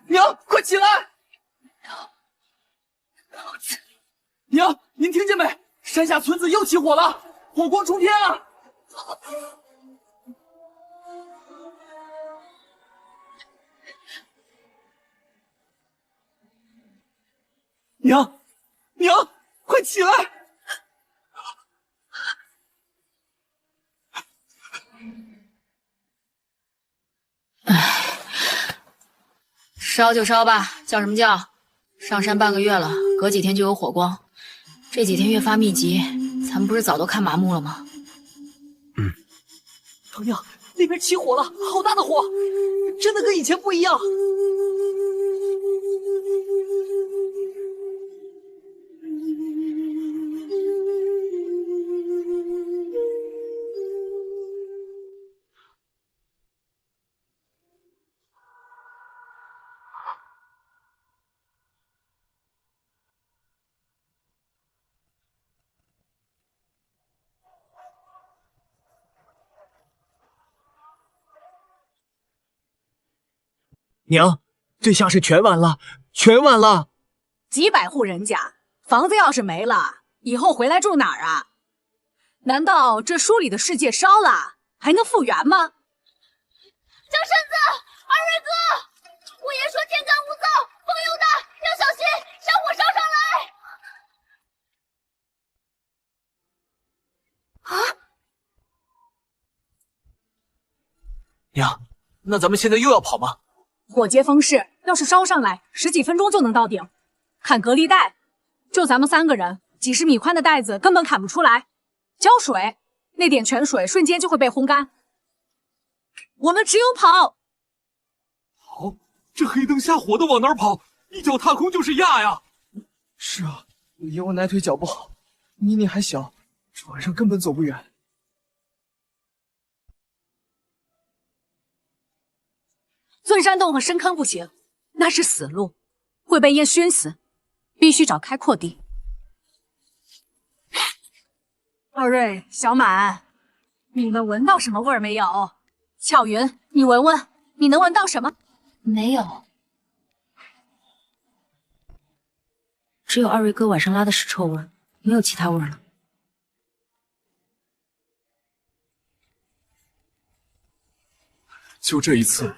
[SPEAKER 7] 娘，快起来！娘，您听见没？山下村子又起火了，火光冲天啊！娘，快起来！
[SPEAKER 11] 烧就烧吧，叫什么叫？上山半个月了，隔几天就有火光，这几天越发密集，咱们不是早都看麻木了吗？
[SPEAKER 7] 堂娘，那边起火了，好大的火，真的跟以前不一样。
[SPEAKER 13] 娘，这下是全完了，全完了！
[SPEAKER 14] 几百户人家，房子要是没了，以后回来住哪儿啊？难道这书里的世界烧了，还能复原吗？
[SPEAKER 6] 江身子，二瑞哥，我爷说天干物燥，风又大，要小心，山火烧上来。啊！
[SPEAKER 3] 娘，那咱们现在又要跑吗？
[SPEAKER 14] 火接风势，要是烧上来，10几分钟就能到顶。砍隔离带，就咱们3个人，几十米宽的带子根本砍不出来。浇水，那点泉水瞬间就会被烘干。我们只有跑。
[SPEAKER 7] 好，这黑灯瞎火的往哪儿跑？一脚踏空就是压呀！是啊，因为我奶腿脚不好，妮妮还小，这晚上根本走不远。
[SPEAKER 14] 钻山洞和深坑不行，那是死路，会被烟熏死，必须找开阔地。二瑞、小满，你们闻到什么味儿没有？巧云，你闻闻，你能闻到什么？
[SPEAKER 5] 没有，只有二瑞哥晚上拉的屎臭味，没有其他味儿了。
[SPEAKER 7] 就这一次，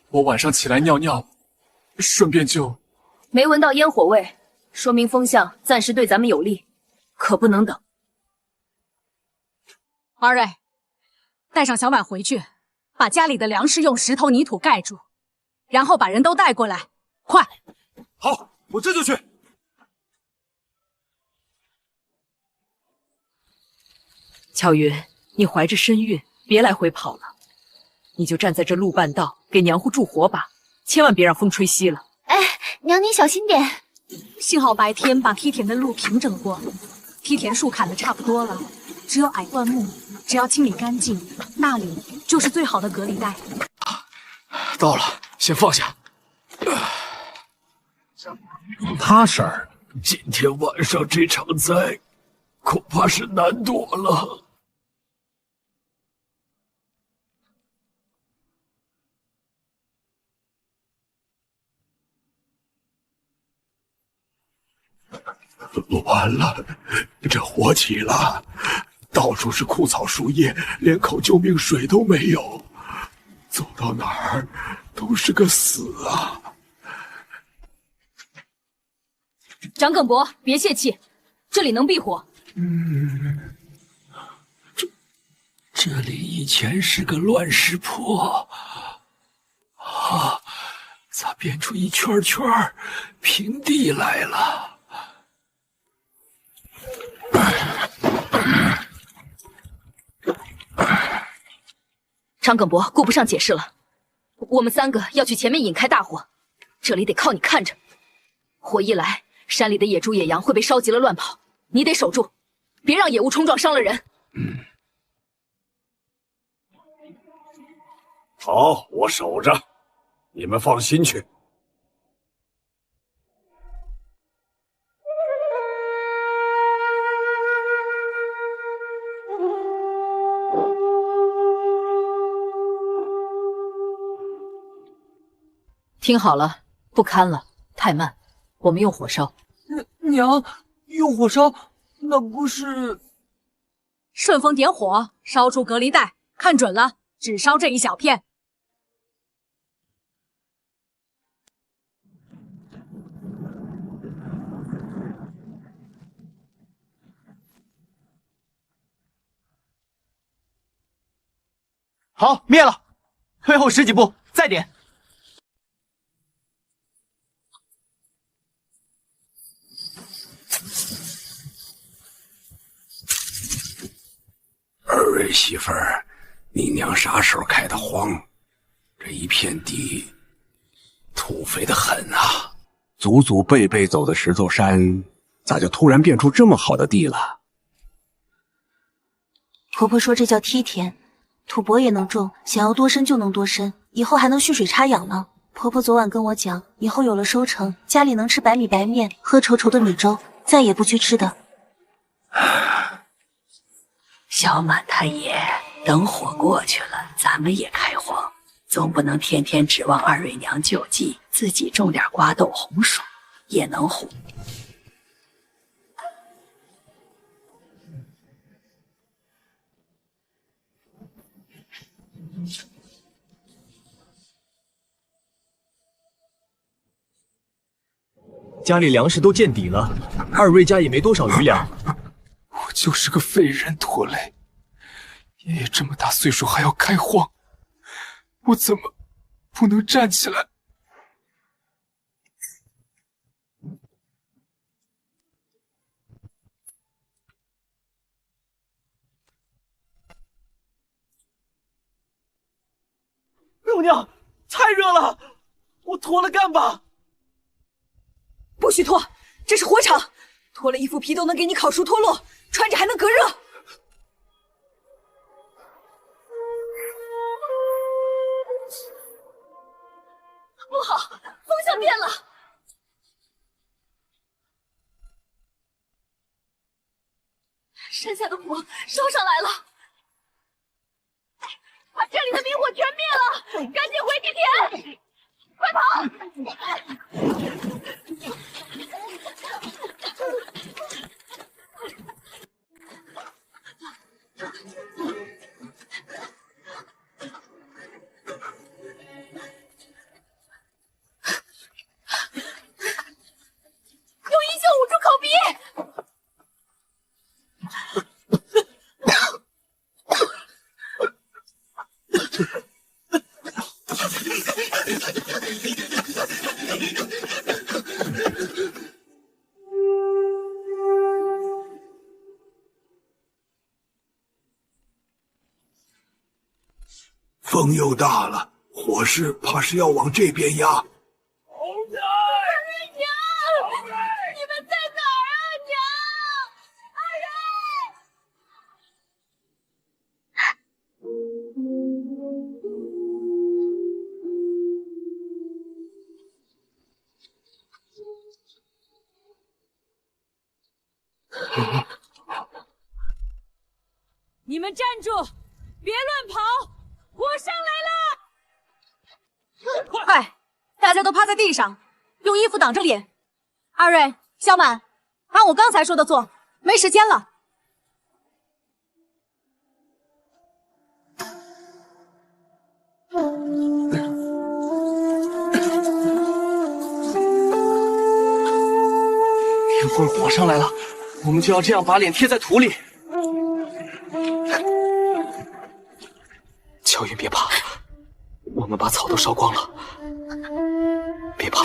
[SPEAKER 7] 我晚上起来尿尿，顺便就
[SPEAKER 6] 没闻到烟火味，说明风向暂时对咱们有利，可不能等。
[SPEAKER 14] 二瑞，带上小满回去，把家里的粮食用石头泥土盖住，然后把人都带过来，快！
[SPEAKER 7] 好，我这就去。
[SPEAKER 6] 巧云，你怀着身孕，别来回跑了，你就站在这路半道，给娘户助火把，千万别让风吹熄了。
[SPEAKER 4] 哎，娘你小心点。
[SPEAKER 14] 幸好白天把梯田的路平整过，梯田树砍得差不多了，只有矮灌木，只要清理干净，那里就是最好的隔离带。
[SPEAKER 7] 到了，先放下。
[SPEAKER 9] 他婶儿，
[SPEAKER 22] 今天晚上这场灾，恐怕是难躲了。完了，这火起了，到处是枯草树叶，连口救命水都没有，走到哪儿都是个死啊！
[SPEAKER 6] 张耿博，别泄气，这里能避火。
[SPEAKER 22] 这里以前是个乱石坡，咋变出一圈圈平地来了？
[SPEAKER 6] 张耿博顾不上解释了，我们3个要去前面引开大火，这里得靠你看着。火一来，山里的野猪野羊会被烧急了乱跑，你得守住，别让野物冲撞伤了人。
[SPEAKER 2] 好，我守着，你们放心去。
[SPEAKER 17] 听好了，不堪了，太慢，我们用火烧。
[SPEAKER 7] 娘，用火烧，那不是
[SPEAKER 14] 顺风点火，烧出隔离带，看准了，只烧这一小片。
[SPEAKER 19] 好，灭了，退后10几步，再点。
[SPEAKER 22] 二位媳妇儿，你娘啥时候开的荒？这一片地土肥得很啊！
[SPEAKER 15] 祖祖辈辈走的石头山，咋就突然变出这么好的地了？
[SPEAKER 5] 婆婆说这叫梯田，土薄也能种，想要多深就能多深，以后还能蓄水插养呢。婆婆昨晚跟我讲，以后有了收成，家里能吃白米白面，喝稠稠的米粥，再也不缺吃的。
[SPEAKER 12] 小满他爷，等火过去了，咱们也开荒，总不能天天指望二瑞娘救济，自己种点瓜豆红薯也能红。
[SPEAKER 13] 家里粮食都见底了，二瑞家也没多少余粮。
[SPEAKER 7] 我就是个废人拖累，爷爷这么大岁数还要开荒，我怎么不能站起来？
[SPEAKER 19] 六娘，太热了，我脱了干吧。
[SPEAKER 6] 不许脱，这是火场，脱了衣服皮都能给你烤熟脱落，穿着还能隔热。不好，风向变了，山下的火烧上来了，把这里的明火全灭了，赶紧回地田，快跑！用衣袖捂住口鼻。
[SPEAKER 10] 风又大了，火势怕是要往这边压。
[SPEAKER 6] 二瑞娘，你们在哪儿啊，娘？二瑞！你们站住，别乱跑！火上来了！
[SPEAKER 14] 快，大家都趴在地上，用衣服挡着脸。二瑞、萧满，按我刚才说的做，没时间了。
[SPEAKER 19] 一会儿火上来了，我们就要这样把脸贴在土里。
[SPEAKER 7] 乔云，别怕，我们把草都烧光了，别怕。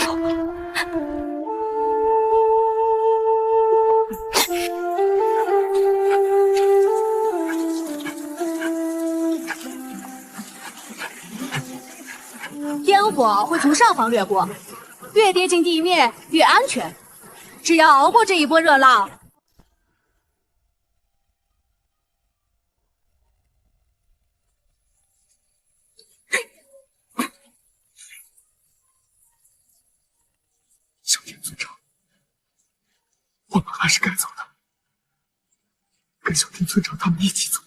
[SPEAKER 14] 烟火会从上方掠过，越接近地面越安全。只要熬过这一波热浪，
[SPEAKER 7] 小天村长，我们还是该走的，跟小天村长他们一起走。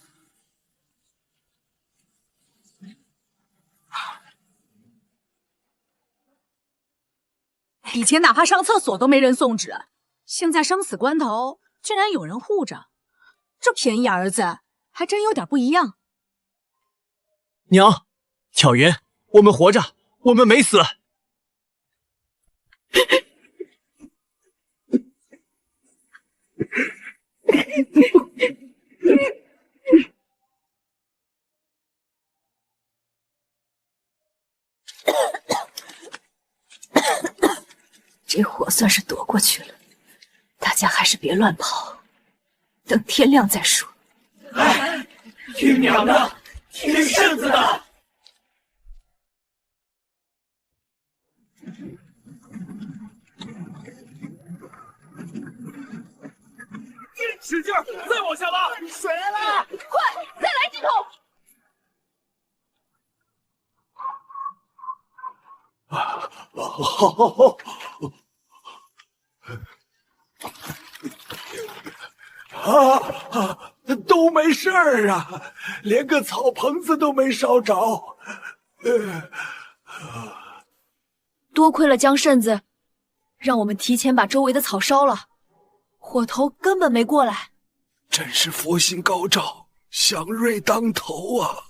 [SPEAKER 14] 以前哪怕上厕所都没人送纸，现在生死关头竟然有人护着，这便宜儿子还真有点不一样。
[SPEAKER 13] 娘，巧云，我们活着，我们没死。
[SPEAKER 12] 这火算是躲过去了，大家还是别乱跑，等天亮再说。
[SPEAKER 2] 听娘的，听圣子的。使劲儿，再往下拉！水来了！
[SPEAKER 6] 快，再来几桶！
[SPEAKER 10] 都没事儿啊，连个草棚子都没烧着，
[SPEAKER 6] 多亏了江顺子，让我们提前把周围的草烧了，火头根本没过来。
[SPEAKER 10] 真是佛心高照，祥瑞当头啊！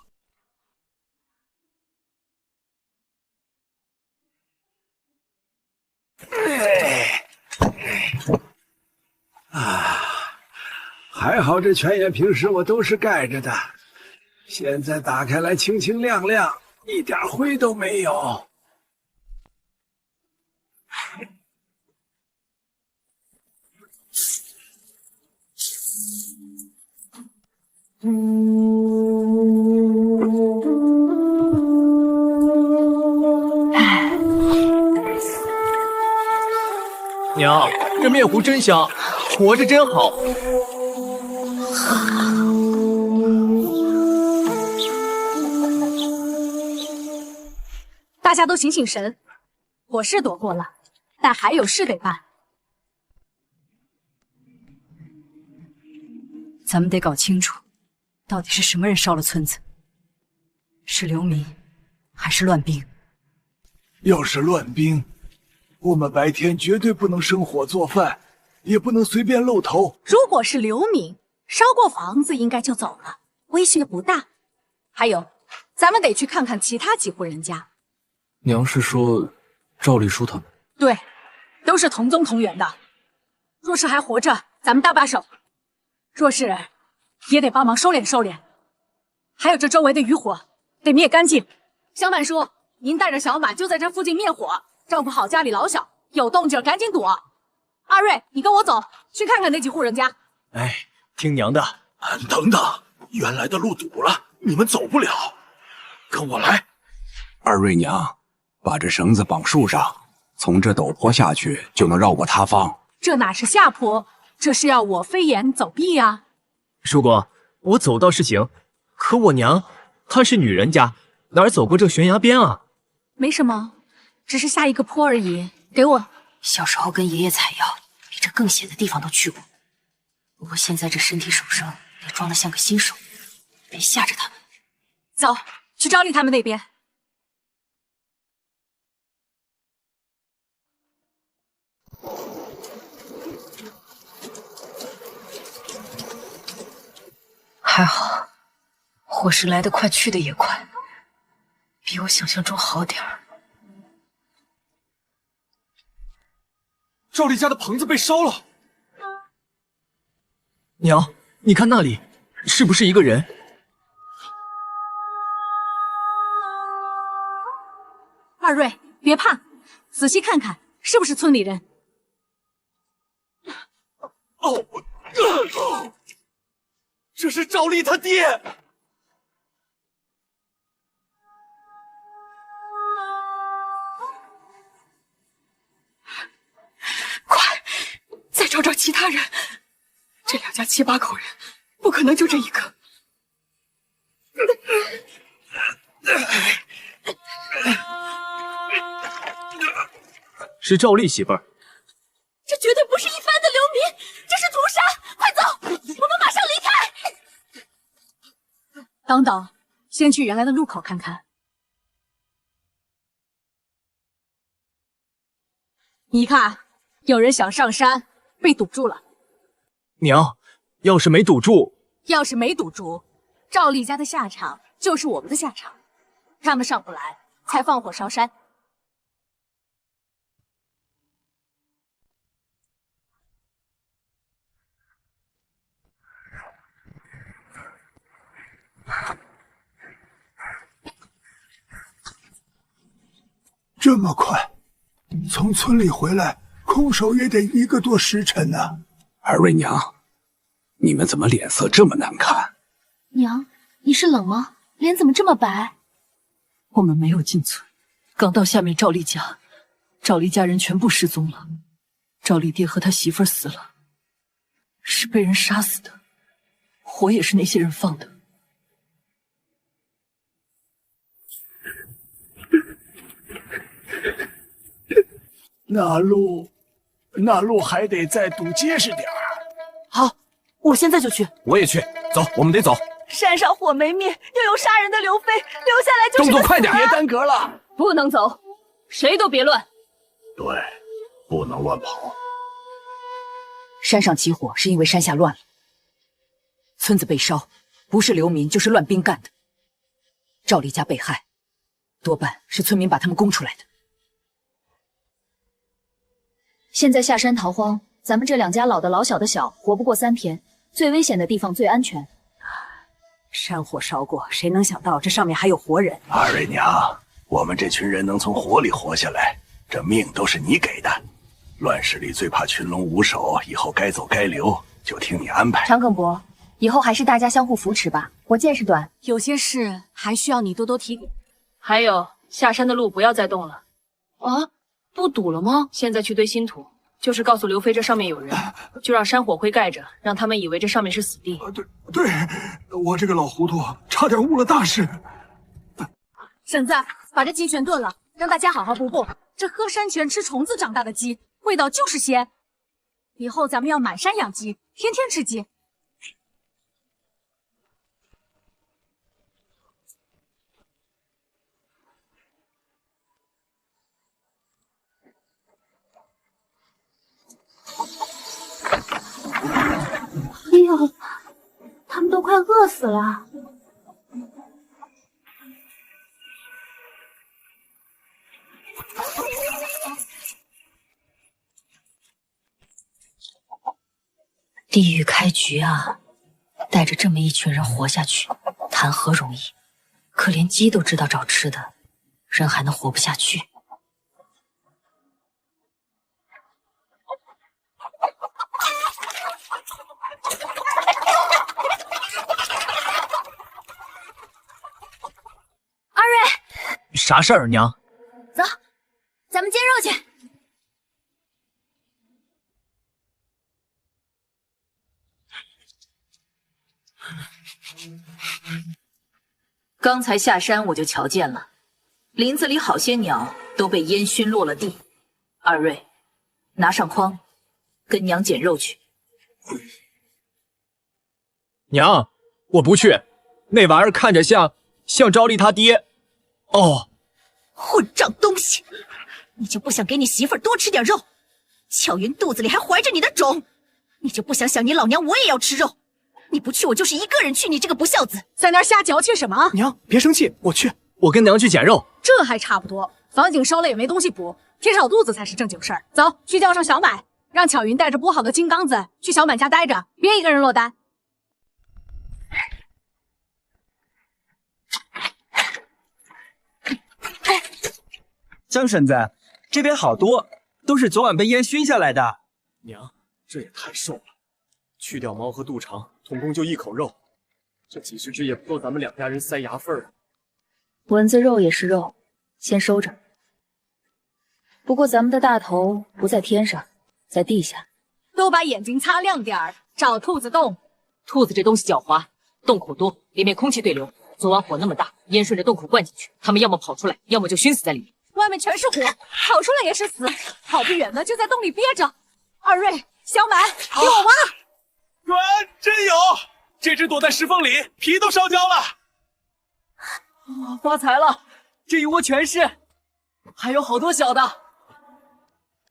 [SPEAKER 10] 还好这泉眼平时我都是盖着的，现在打开来清清亮亮，一点灰都没有。
[SPEAKER 13] 娘，这面糊真香，活着真好。
[SPEAKER 14] 大家都醒醒神，火是躲过了，但还有事得办。
[SPEAKER 11] 咱们得搞清楚，到底是什么人烧了村子？是流民，还是乱兵？
[SPEAKER 10] 要是乱兵，我们白天绝对不能生火做饭，也不能随便露头。
[SPEAKER 14] 如果是流民，烧过房子应该就走了，威胁不大。还有，咱们得去看看其他几户人家。
[SPEAKER 20] 娘是说赵丽书他们？
[SPEAKER 14] 对，都是同宗同源的。若是还活着，咱们搭把手；若是，也得帮忙收敛收敛。还有这周围的余火，得灭干净。小满叔，您带着小马就在这附近灭火，照顾好家里老小，有动静赶紧躲。阿瑞，你跟我走，去看看那几户人家。
[SPEAKER 13] 哎，听娘的。
[SPEAKER 2] 等等，原来的路堵了，你们走不了，跟我来。
[SPEAKER 15] 二瑞娘，把这绳子绑树上，从这陡坡下去就能绕过塌方。
[SPEAKER 14] 这哪是下坡，这是要我飞檐走壁呀！
[SPEAKER 13] 叔公，我走倒是行，可我娘她是女人家，哪儿走过这悬崖边啊？
[SPEAKER 14] 没什么，只是下一个坡而已。给我。
[SPEAKER 11] 小时候跟爷爷采药，比这更险的地方都去过。不过现在这身体手上得装得像个新手，别吓着他们。
[SPEAKER 14] 走，去赵丽他们那边。
[SPEAKER 11] 还好，火势来得快，去得也快，比我想象中好点儿。
[SPEAKER 7] 赵丽家的棚子被烧了。
[SPEAKER 13] 娘，你看那里，是不是一个人？
[SPEAKER 14] 二瑞，别怕，仔细看看，是不是村里人？
[SPEAKER 7] 这是赵丽他爹！
[SPEAKER 6] 快，再找找其他人。这两家7、8口人，不可能就这一个。
[SPEAKER 13] 是赵丽媳妇儿。
[SPEAKER 6] 这绝对不是一般的流民，这是屠杀！快走，我们马上离开。
[SPEAKER 14] 等等，先去原来的路口看看。你看，有人想上山，被堵住了。
[SPEAKER 13] 娘，要是没堵住，
[SPEAKER 14] 赵丽家的下场就是我们的下场。他们上不来，才放火烧山。
[SPEAKER 10] 这么快，从村里回来，空手也得1个多时辰呢。
[SPEAKER 15] 二瑞娘，你们怎么脸色这么难看？
[SPEAKER 4] 娘，你是冷吗？脸怎么这么白？
[SPEAKER 11] 我们没有进村，刚到下面赵丽家，赵丽家人全部失踪了。赵丽爹和他媳妇儿死了，是被人杀死的，火也是那些人放的。
[SPEAKER 10] 那路还得再堵结实点儿。
[SPEAKER 3] 好，我现在就去。
[SPEAKER 20] 我也去，走，我们得走。
[SPEAKER 6] 山上火没灭，又有杀人的刘飞，留下来就是
[SPEAKER 2] 动作快点，
[SPEAKER 6] 别
[SPEAKER 2] 耽搁了。
[SPEAKER 6] 不能走，谁都别乱。
[SPEAKER 15] 对，不能乱跑。
[SPEAKER 11] 山上起火是因为山下乱了，村子被烧，不是流民就是乱兵干的。赵丽家被害，多半是村民把他们供出来的。
[SPEAKER 4] 现在下山逃荒，咱们这两家老的老小的小，活不过3天。最危险的地方最安全。
[SPEAKER 14] 山火烧过，谁能想到这上面还有活人？
[SPEAKER 22] 二瑞娘，我们这群人能从火里活下来，这命都是你给的。乱世里最怕群龙无首，以后该走该留就听你安排。
[SPEAKER 4] 长庚伯，以后还是大家相互扶持吧。我见识短，
[SPEAKER 14] 有些事还需要你多多提点。
[SPEAKER 6] 还有，下山的路不要再动了。
[SPEAKER 8] 啊，不堵了吗？
[SPEAKER 6] 现在去堆新土，就是告诉刘飞这上面有人，就让山火灰盖着，让他们以为这上面是死地。
[SPEAKER 10] 对，我这个老糊涂，差点误了大事。
[SPEAKER 14] 婶子，把这鸡全炖了，让大家好好补补。这喝山泉吃虫子长大的鸡，味道就是鲜。以后咱们要满山养鸡，天天吃鸡。
[SPEAKER 5] 哎呦，他们都快饿死了。
[SPEAKER 11] 地狱开局啊！带着这么一群人活下去，谈何容易？可连鸡都知道找吃的，人还能活不下去？
[SPEAKER 6] 阿瑞，
[SPEAKER 13] 啥事儿，娘？
[SPEAKER 4] 走，咱们煎肉去。
[SPEAKER 11] 刚才下山我就瞧见了，林子里好些鸟都被烟熏落了地。二瑞，拿上筐，跟娘捡肉去。
[SPEAKER 13] 娘，我不去，那玩意儿看着像昭丽他爹。哦，
[SPEAKER 5] 混账东西！你就不想给你媳妇儿多吃点肉？巧云肚子里还怀着你的种，你就不想想你老娘我也要吃肉？你不去，我就是一个人去！你这个不孝子，
[SPEAKER 14] 在那儿瞎矫情什么？
[SPEAKER 7] 娘，别生气，我去。
[SPEAKER 13] 我跟娘去捡肉，
[SPEAKER 14] 这还差不多。房井烧了也没东西补，填饱肚子才是正经事儿。走，去叫上小满，让巧云带着剥好的金刚子去小满家待着，别一个人落单。
[SPEAKER 19] 江婶子，这边好多，都是昨晚被烟熏下来的。
[SPEAKER 7] 娘，这也太瘦了，去掉毛和肚肠，总共就1口肉，这几十只也不够咱们2家人塞牙缝啊。
[SPEAKER 4] 蚊子肉也是肉，先收着。不过咱们的大头不在天上，在地下。
[SPEAKER 14] 都把眼睛擦亮点儿，找兔子洞。
[SPEAKER 11] 兔子这东西狡猾，洞口多，里面空气对流。昨晚火那么大，烟顺着洞口灌进去，他们要么跑出来，要么就熏死在里面。
[SPEAKER 14] 外面全是火，跑出来也是死，跑不远的就在洞里憋着。二瑞、小满，给我挖！
[SPEAKER 7] 原真有，这只躲在石缝里，皮都烧焦了。
[SPEAKER 3] 发财了，这一窝全是，还有好多小的。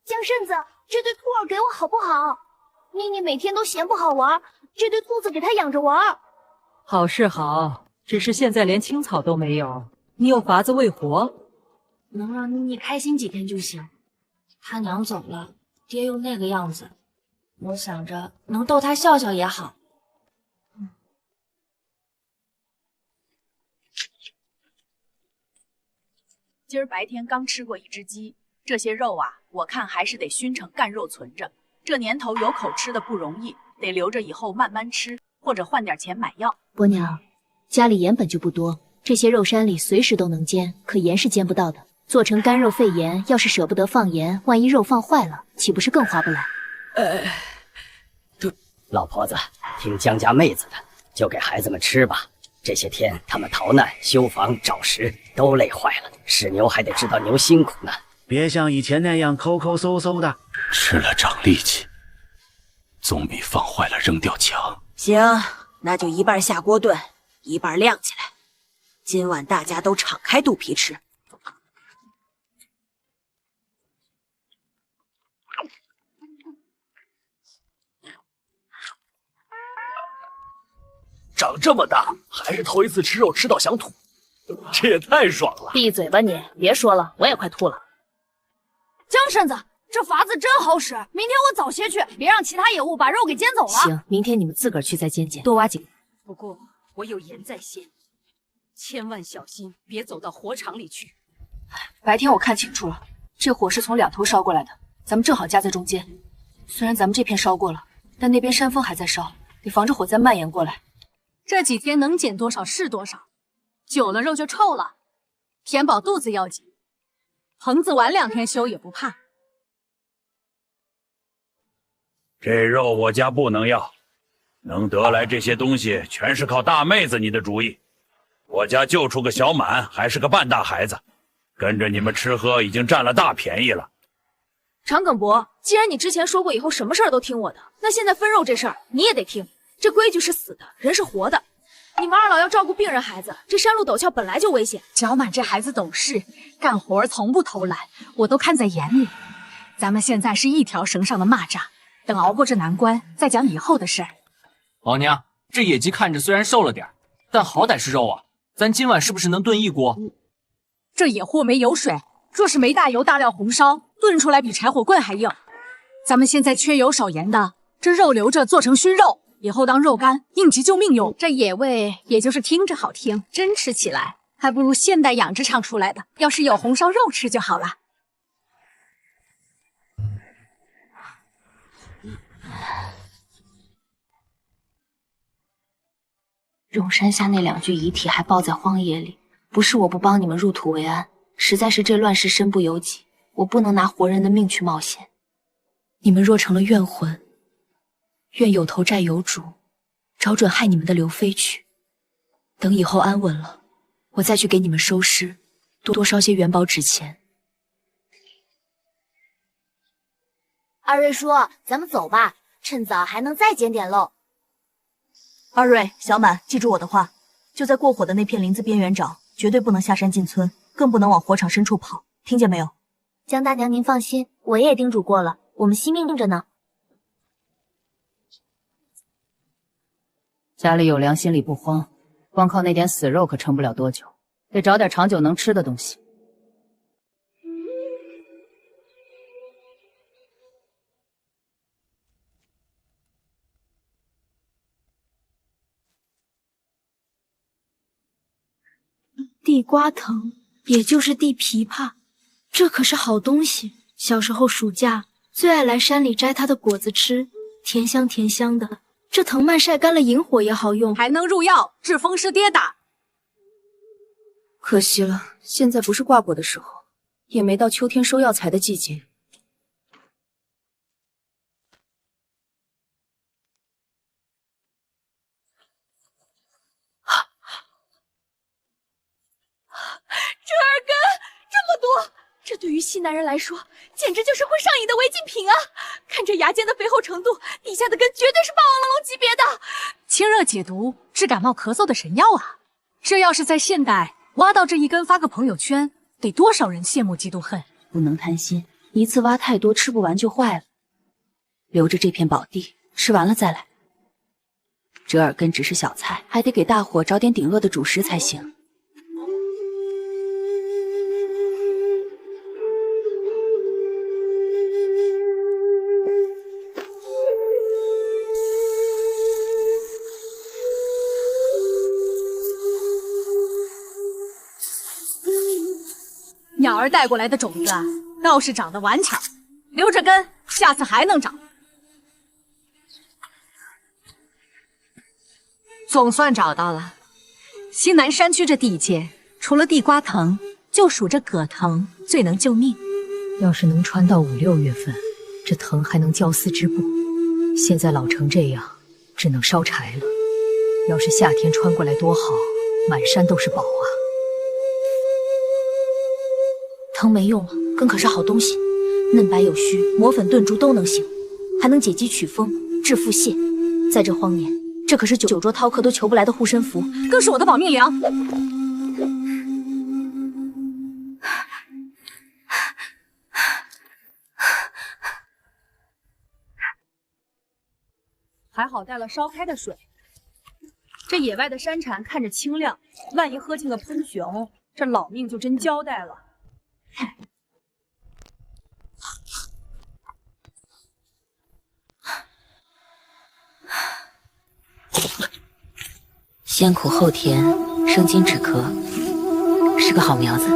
[SPEAKER 5] 江顺子，这对兔儿给我好不好？妮妮每天都嫌不好玩，这对兔子给它养着玩。
[SPEAKER 1] 好是好，只是现在连青草都没有，你有法子喂活？
[SPEAKER 4] 能让妮妮开心几天就行。他娘走了，爹又那个样子，我想着能逗他笑笑也好。
[SPEAKER 14] 今儿白天刚吃过一只鸡，这些肉啊，我看还是得熏成干肉存着。这年头有口吃的不容易，得留着以后慢慢吃，或者换点钱买药。
[SPEAKER 4] 伯娘，家里盐本就不多，这些肉山里随时都能煎，可盐是煎不到的。做成干肉费盐，要是舍不得放盐，万一肉放坏了，岂不是更划不来？
[SPEAKER 21] 老婆子，听江家妹子的，就给孩子们吃吧。这些天他们逃难、修房、找食，都累坏了。使牛还得知道牛辛苦呢。
[SPEAKER 23] 别像以前那样抠抠搜搜的，
[SPEAKER 15] 吃了长力气，总比放坏了扔掉强。
[SPEAKER 5] 行，那就一半下锅炖，一半晾起来，今晚大家都敞开肚皮吃。
[SPEAKER 20] 长这么大还是头一次吃肉吃到想吐，这也太爽了！
[SPEAKER 11] 闭嘴吧你，别说了，我也快吐了。
[SPEAKER 14] 江婶子，这法子真好使，明天我早些去，别让其他野物把肉给煎走了。
[SPEAKER 11] 行，明天你们自个儿去再煎煎，多挖几个。
[SPEAKER 1] 不过我有言在先，千万小心，别走到火场里去。
[SPEAKER 8] 白天我看清楚了，这火是从两头烧过来的，咱们正好夹在中间。虽然咱们这片烧过了，但那边山峰还在烧，得防着火再蔓延过来。
[SPEAKER 14] 这几天能减多少是多少，久了肉就臭了，填饱肚子要紧。棚子晚2天修也不怕。
[SPEAKER 2] 这肉我家不能要，能得来这些东西全是靠大妹子你的主意。我家就出个小满，还是个半大孩子，跟着你们吃喝已经占了大便宜了。
[SPEAKER 6] 长梗伯，既然你之前说过以后什么事儿都听我的，那现在分肉这事儿你也得听。这规矩是死的，人是活的。你们二老要照顾病人孩子，这山路陡峭本来就危险。
[SPEAKER 14] 小满这孩子懂事，干活从不偷懒，我都看在眼里。咱们现在是一条绳上的蚂蚱，等熬过这难关，再讲以后的事儿。
[SPEAKER 20] 老娘，这野鸡看着虽然瘦了点，但好歹是肉啊，咱今晚是不是能炖一锅？
[SPEAKER 14] 这野货没油水，若是没大油大料红烧，炖出来比柴火棍还硬。咱们现在缺油少盐的，这肉留着做成熏肉。以后当肉干，应急救命用。这野味也就是听着好听，真吃起来还不如现代养殖场出来的。要是有红烧肉吃就好了。
[SPEAKER 4] 荣山下那2具遗体还抱在荒野里，不是我不帮你们入土为安，实在是这乱世身不由己，我不能拿活人的命去冒险。你们若成了怨魂，愿有头债有主，找准害你们的刘飞去。等以后安稳了，我再去给你们收尸，多烧些元宝纸钱。
[SPEAKER 5] 二瑞叔，咱们走吧，趁早还能再捡点漏。
[SPEAKER 6] 二瑞、小满，记住我的话，就在过火的那片林子边缘找，绝对不能下山进村，更不能往火场深处跑，听见没有？
[SPEAKER 5] 江大娘您放心，我也叮嘱过了，我们惜命着呢。
[SPEAKER 11] 家里有粮，心里不慌，光靠那点死肉可撑不了多久，得找点长久能吃的东西。
[SPEAKER 9] 地瓜藤，也就是地枇杷，这可是好东西。小时候暑假最爱来山里摘它的果子吃，甜香甜香的。这藤蔓晒干了引火也好用，
[SPEAKER 14] 还能入药治风湿跌打。
[SPEAKER 9] 可惜了，现在不是挂果的时候，也没到秋天收药材的季节。
[SPEAKER 6] 这耳根这么多，这对于西南人来说，简直就是会上瘾的违禁品啊！看这牙尖的肥厚程度，底下的根绝对是霸王龙级别的，
[SPEAKER 14] 清热解毒、治感冒咳嗽的神药啊！这要是在现代挖到这一根发个朋友圈，得多少人羡慕嫉妒恨！
[SPEAKER 4] 不能贪心，一次挖太多，吃不完就坏了。留着这片宝地，吃完了再来。折耳根只是小菜，还得给大伙找点顶饿的主食才行。
[SPEAKER 14] 鸟儿带过来的种子倒是长得顽强，留着根，下次还能长。总算找到了。西南山区这地界，除了地瓜藤，就数这葛藤最能救命。
[SPEAKER 11] 要是能穿到5、6月份，这藤还能浇丝织布。现在老成这样，只能烧柴了。要是夏天穿过来多好，满山都是宝啊！
[SPEAKER 4] 藤没用了，根可是好东西，嫩白有须，磨粉炖煮都能行，还能解肌祛风、治腹泻。在这荒年，这可是9桌饕客都求不来的护身符，
[SPEAKER 14] 更是我的保命粮。
[SPEAKER 6] 还好带了烧开的水，这野外的山产看着清亮，万一喝进个喷熊，这老命就真交代了。
[SPEAKER 4] 先苦后甜，生津止咳，是个好苗子。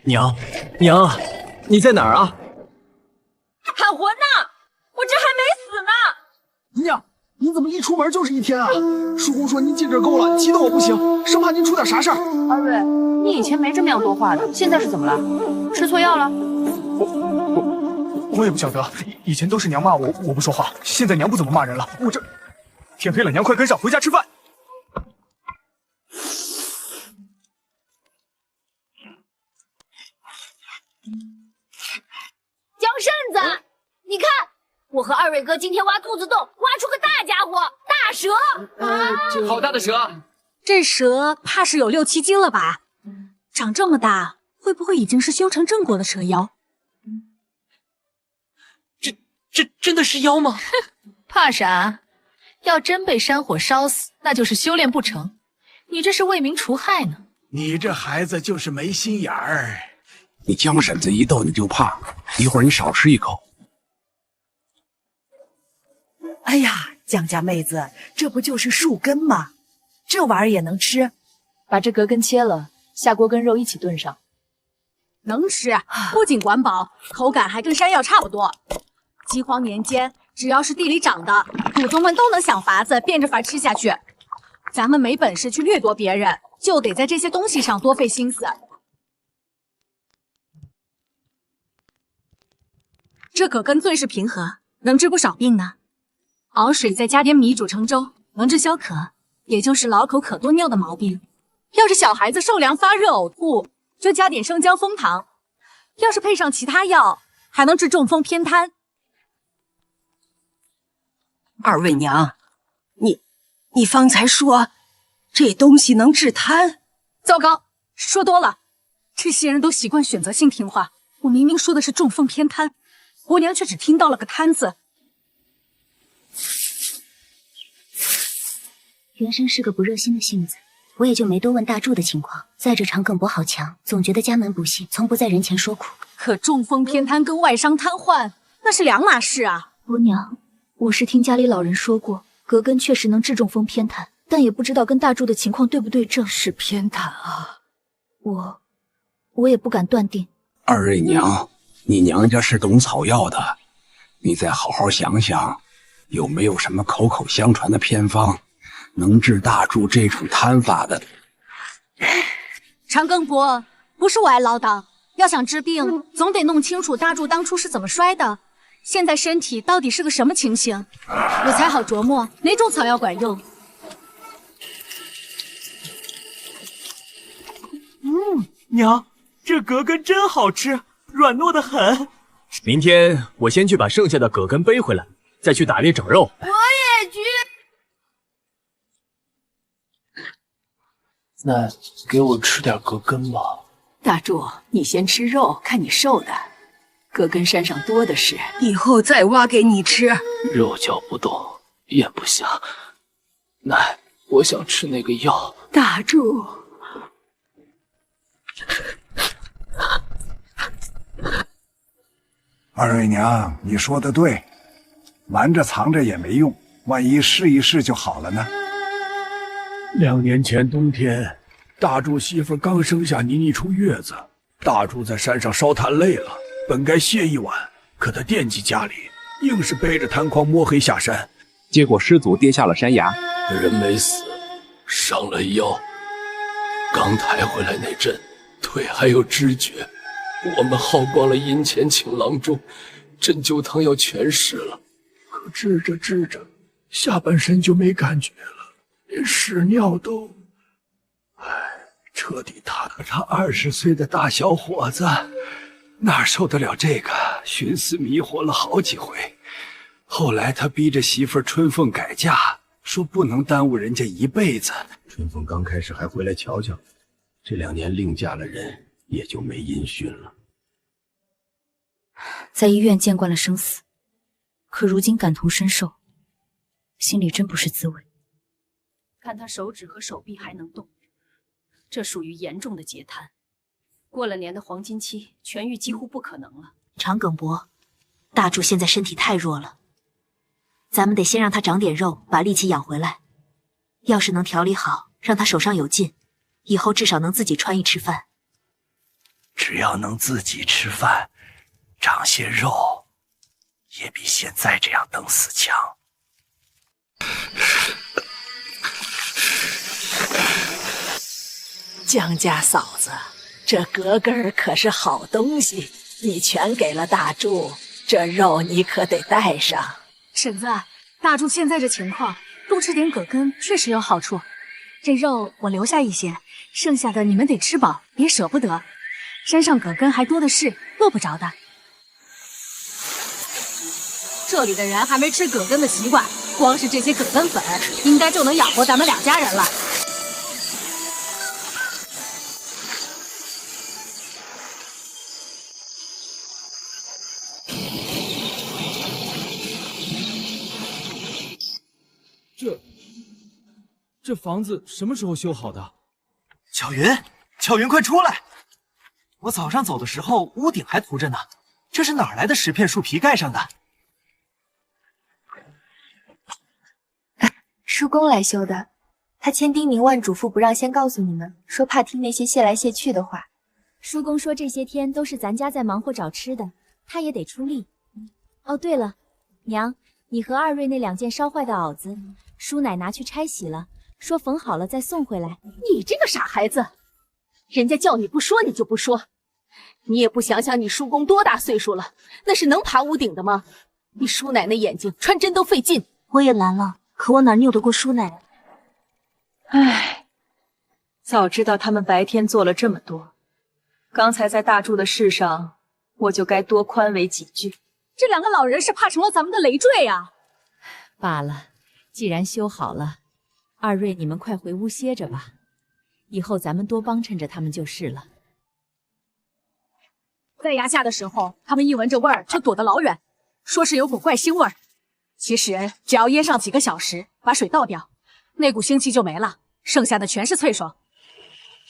[SPEAKER 13] 娘，娘，你在哪儿啊？
[SPEAKER 6] 喊魂呢！我这还没死呢！
[SPEAKER 7] 娘，您怎么一出门就是一天啊？叔公说您进这儿够了，急得我不行，生怕您出点啥事儿。
[SPEAKER 11] 二瑞，你以前没这么样多话的，现在是怎么了？吃错药了？
[SPEAKER 7] 我也不晓得，以前都是娘骂我，我不说话，现在娘不怎么骂人了。我这天黑了，娘快跟上，回家吃饭。
[SPEAKER 9] 江顺子，你看，我和二瑞哥今天挖兔子洞，挖出个大家伙，大蛇。
[SPEAKER 3] 好大的蛇！
[SPEAKER 14] 这蛇怕是有6、7斤了吧？长这么大，会不会已经是修成正果的蛇妖？
[SPEAKER 3] 这真的是妖吗？
[SPEAKER 11] 怕啥？要真被山火烧死，那就是修炼不成。你这是为民除害呢。
[SPEAKER 10] 你这孩子就是没心眼儿。
[SPEAKER 15] 你江婶子一逗你就怕，一会儿你少吃一口。
[SPEAKER 16] 哎呀，江家妹子，这不就是树根吗？这玩意儿也能吃？
[SPEAKER 11] 把这葛根切了，下锅跟肉一起炖上。
[SPEAKER 14] 能吃，不仅管饱，口感还跟山药差不多。饥荒年间，只要是地里长的，祖宗们都能想法子变着法吃下去。咱们没本事去掠夺别人，就得在这些东西上多费心思。这葛根最是平和，能治不少病呢。熬水再加点米煮成粥，能治消渴，也就是老口可多尿的毛病。要是小孩子受凉发热呕吐，就加点生姜枫糖。要是配上其他药，还能治中风偏瘫。
[SPEAKER 12] 二位娘，你方才说这东西能治瘫？
[SPEAKER 14] 糟糕，说多了。这些人都习惯选择性听话，我明明说的是中风偏瘫，我娘却只听到了个瘫字。
[SPEAKER 4] 原生是个不热心的性子，我也就没多问大柱的情况。再者长梗脖好强，总觉得家门不幸，从不在人前说苦。
[SPEAKER 14] 可中风偏瘫跟外伤瘫痪那是两码事啊。
[SPEAKER 4] 伯娘，我是听家里老人说过，葛根确实能治中风偏瘫，但也不知道跟大柱的情况对不对症。
[SPEAKER 12] 是偏瘫啊，
[SPEAKER 4] 我也不敢断定。
[SPEAKER 15] 二瑞娘，你娘家是懂草药的，你再好好想想，有没有什么口口相传的偏方，能治大柱这种瘫法的？
[SPEAKER 14] 长庚伯，不是我爱唠叨，要想治病，总得弄清楚大柱当初是怎么摔的，现在身体到底是个什么情形，我才好琢磨哪种草药管用。
[SPEAKER 7] 娘，这葛根真好吃，软糯的很。
[SPEAKER 13] 明天我先去把剩下的葛根背回来，再去打猎整肉。
[SPEAKER 9] 我也去。
[SPEAKER 3] 那给我吃点葛根吧。
[SPEAKER 11] 大柱，你先吃肉，看你瘦的。葛根山上多的是，
[SPEAKER 12] 以后再挖给你吃。
[SPEAKER 3] 肉嚼不动，咽不下。奶，我想吃那个药。
[SPEAKER 12] 大柱。
[SPEAKER 10] 二瑞娘，你说的对，瞒着藏着也没用，万一试一试就好了呢
[SPEAKER 22] ？2年前冬天，大柱媳妇刚生下妮妮出月子，大柱在山上烧炭累了，本该歇一晚，可他惦记家里，硬是背着炭筐摸黑下山，
[SPEAKER 15] 结果失足跌下了山崖。
[SPEAKER 3] 人没死，伤了腰。刚抬回来那阵，腿还有知觉。我们耗光了银钱请郎中，针灸汤药全试了，
[SPEAKER 22] 可治着治着，下半身就没感觉了，连屎尿都……彻底塌了。他20岁的大小伙子，
[SPEAKER 10] 哪受得了这个？寻思迷惑了好几回。后来他逼着媳妇儿春凤改嫁，说不能耽误人家一辈子。
[SPEAKER 3] 春凤刚开始还回来瞧瞧，这2年另嫁了人，也就没音讯了。
[SPEAKER 11] 在医院见惯了生死，可如今感同身受，心里真不是滋味。
[SPEAKER 6] 看他手指和手臂还能动，这属于严重的截瘫，过了年的黄金期，痊愈几乎不可能了。
[SPEAKER 5] 长梗伯，大柱现在身体太弱了，咱们得先让他长点肉，把力气养回来。要是能调理好，让他手上有劲，以后至少能自己穿衣吃饭。
[SPEAKER 10] 只要能自己吃饭，长些肉，也比现在这样等死强。
[SPEAKER 16] 江家嫂子，这格根儿可是好东西，你全给了大柱，这肉你可得带上。
[SPEAKER 14] 婶子，大柱现在这情况，多吃点葛根确实有好处。这肉我留下一些，剩下的你们得吃饱，别舍不得。山上葛根还多的是，饿不着的。这里的人还没吃葛根的习惯，光是这些葛根粉，应该就能养活咱们2家人了。
[SPEAKER 7] 这房子什么时候修好的？
[SPEAKER 17] 巧云，快出来！我早上走的时候，屋顶还涂着呢。这是哪儿来的10片树皮盖上的？
[SPEAKER 4] 叔公来修的，他千叮咛万嘱咐不让先告诉你们，说怕听那些谢来谢去的话。
[SPEAKER 18] 叔公说这些天都是咱家在忙活找吃的，他也得出力。哦，对了，娘，你和二瑞那2件烧坏的袄子，叔奶拿去拆洗了，说缝好了再送回来。
[SPEAKER 6] 你这个傻孩子，人家叫你不说你就不说，你也不想想你叔公多大岁数了，那是能爬屋顶的吗？你叔奶那眼睛穿针都费劲。
[SPEAKER 5] 我也来了，可我哪拗得过叔奶？
[SPEAKER 6] 唉，早知道他们白天做了这么多，刚才在大柱的事上，我就该多宽慰几句。
[SPEAKER 14] 这2个老人是怕成了咱们的累赘啊！
[SPEAKER 11] 罢了，既然修好了，二瑞你们快回屋歇着吧，以后咱们多帮衬着他们就是了。
[SPEAKER 14] 在崖下的时候，他们一闻这味儿就躲得老远，说是有股怪腥味儿。其实只要腌上几个小时，把水倒掉，那股腥气就没了，剩下的全是脆爽。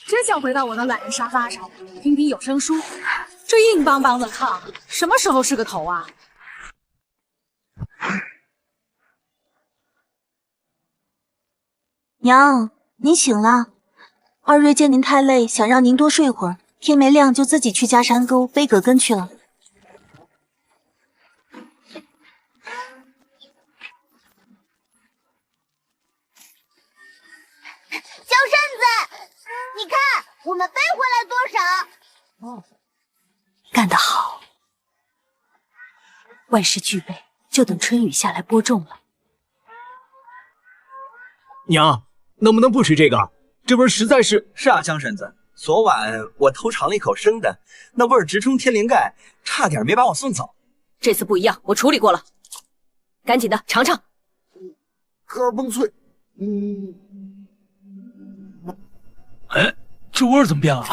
[SPEAKER 14] 真想回到我的懒人沙发上，听听有声书。这硬邦邦的炕，什么时候是个头啊？
[SPEAKER 5] 娘，您醒了。二瑞见您太累，想让您多睡会儿，天没亮就自己去夹山沟背葛根去了。
[SPEAKER 19] 小扇子，你看我们背回来多少？
[SPEAKER 5] 干得好，万事俱备，就等春雨下来播种了。
[SPEAKER 13] 娘，能不能不吃这个？这味儿实在是……
[SPEAKER 17] 是啊，江婶子，昨晚我偷尝了一口生的，那味儿直冲天灵盖，差点没把我送走。
[SPEAKER 6] 这次不一样，我处理过了，赶紧的尝尝。
[SPEAKER 10] 嘎嘣脆，
[SPEAKER 7] 哎，这味儿怎么变了？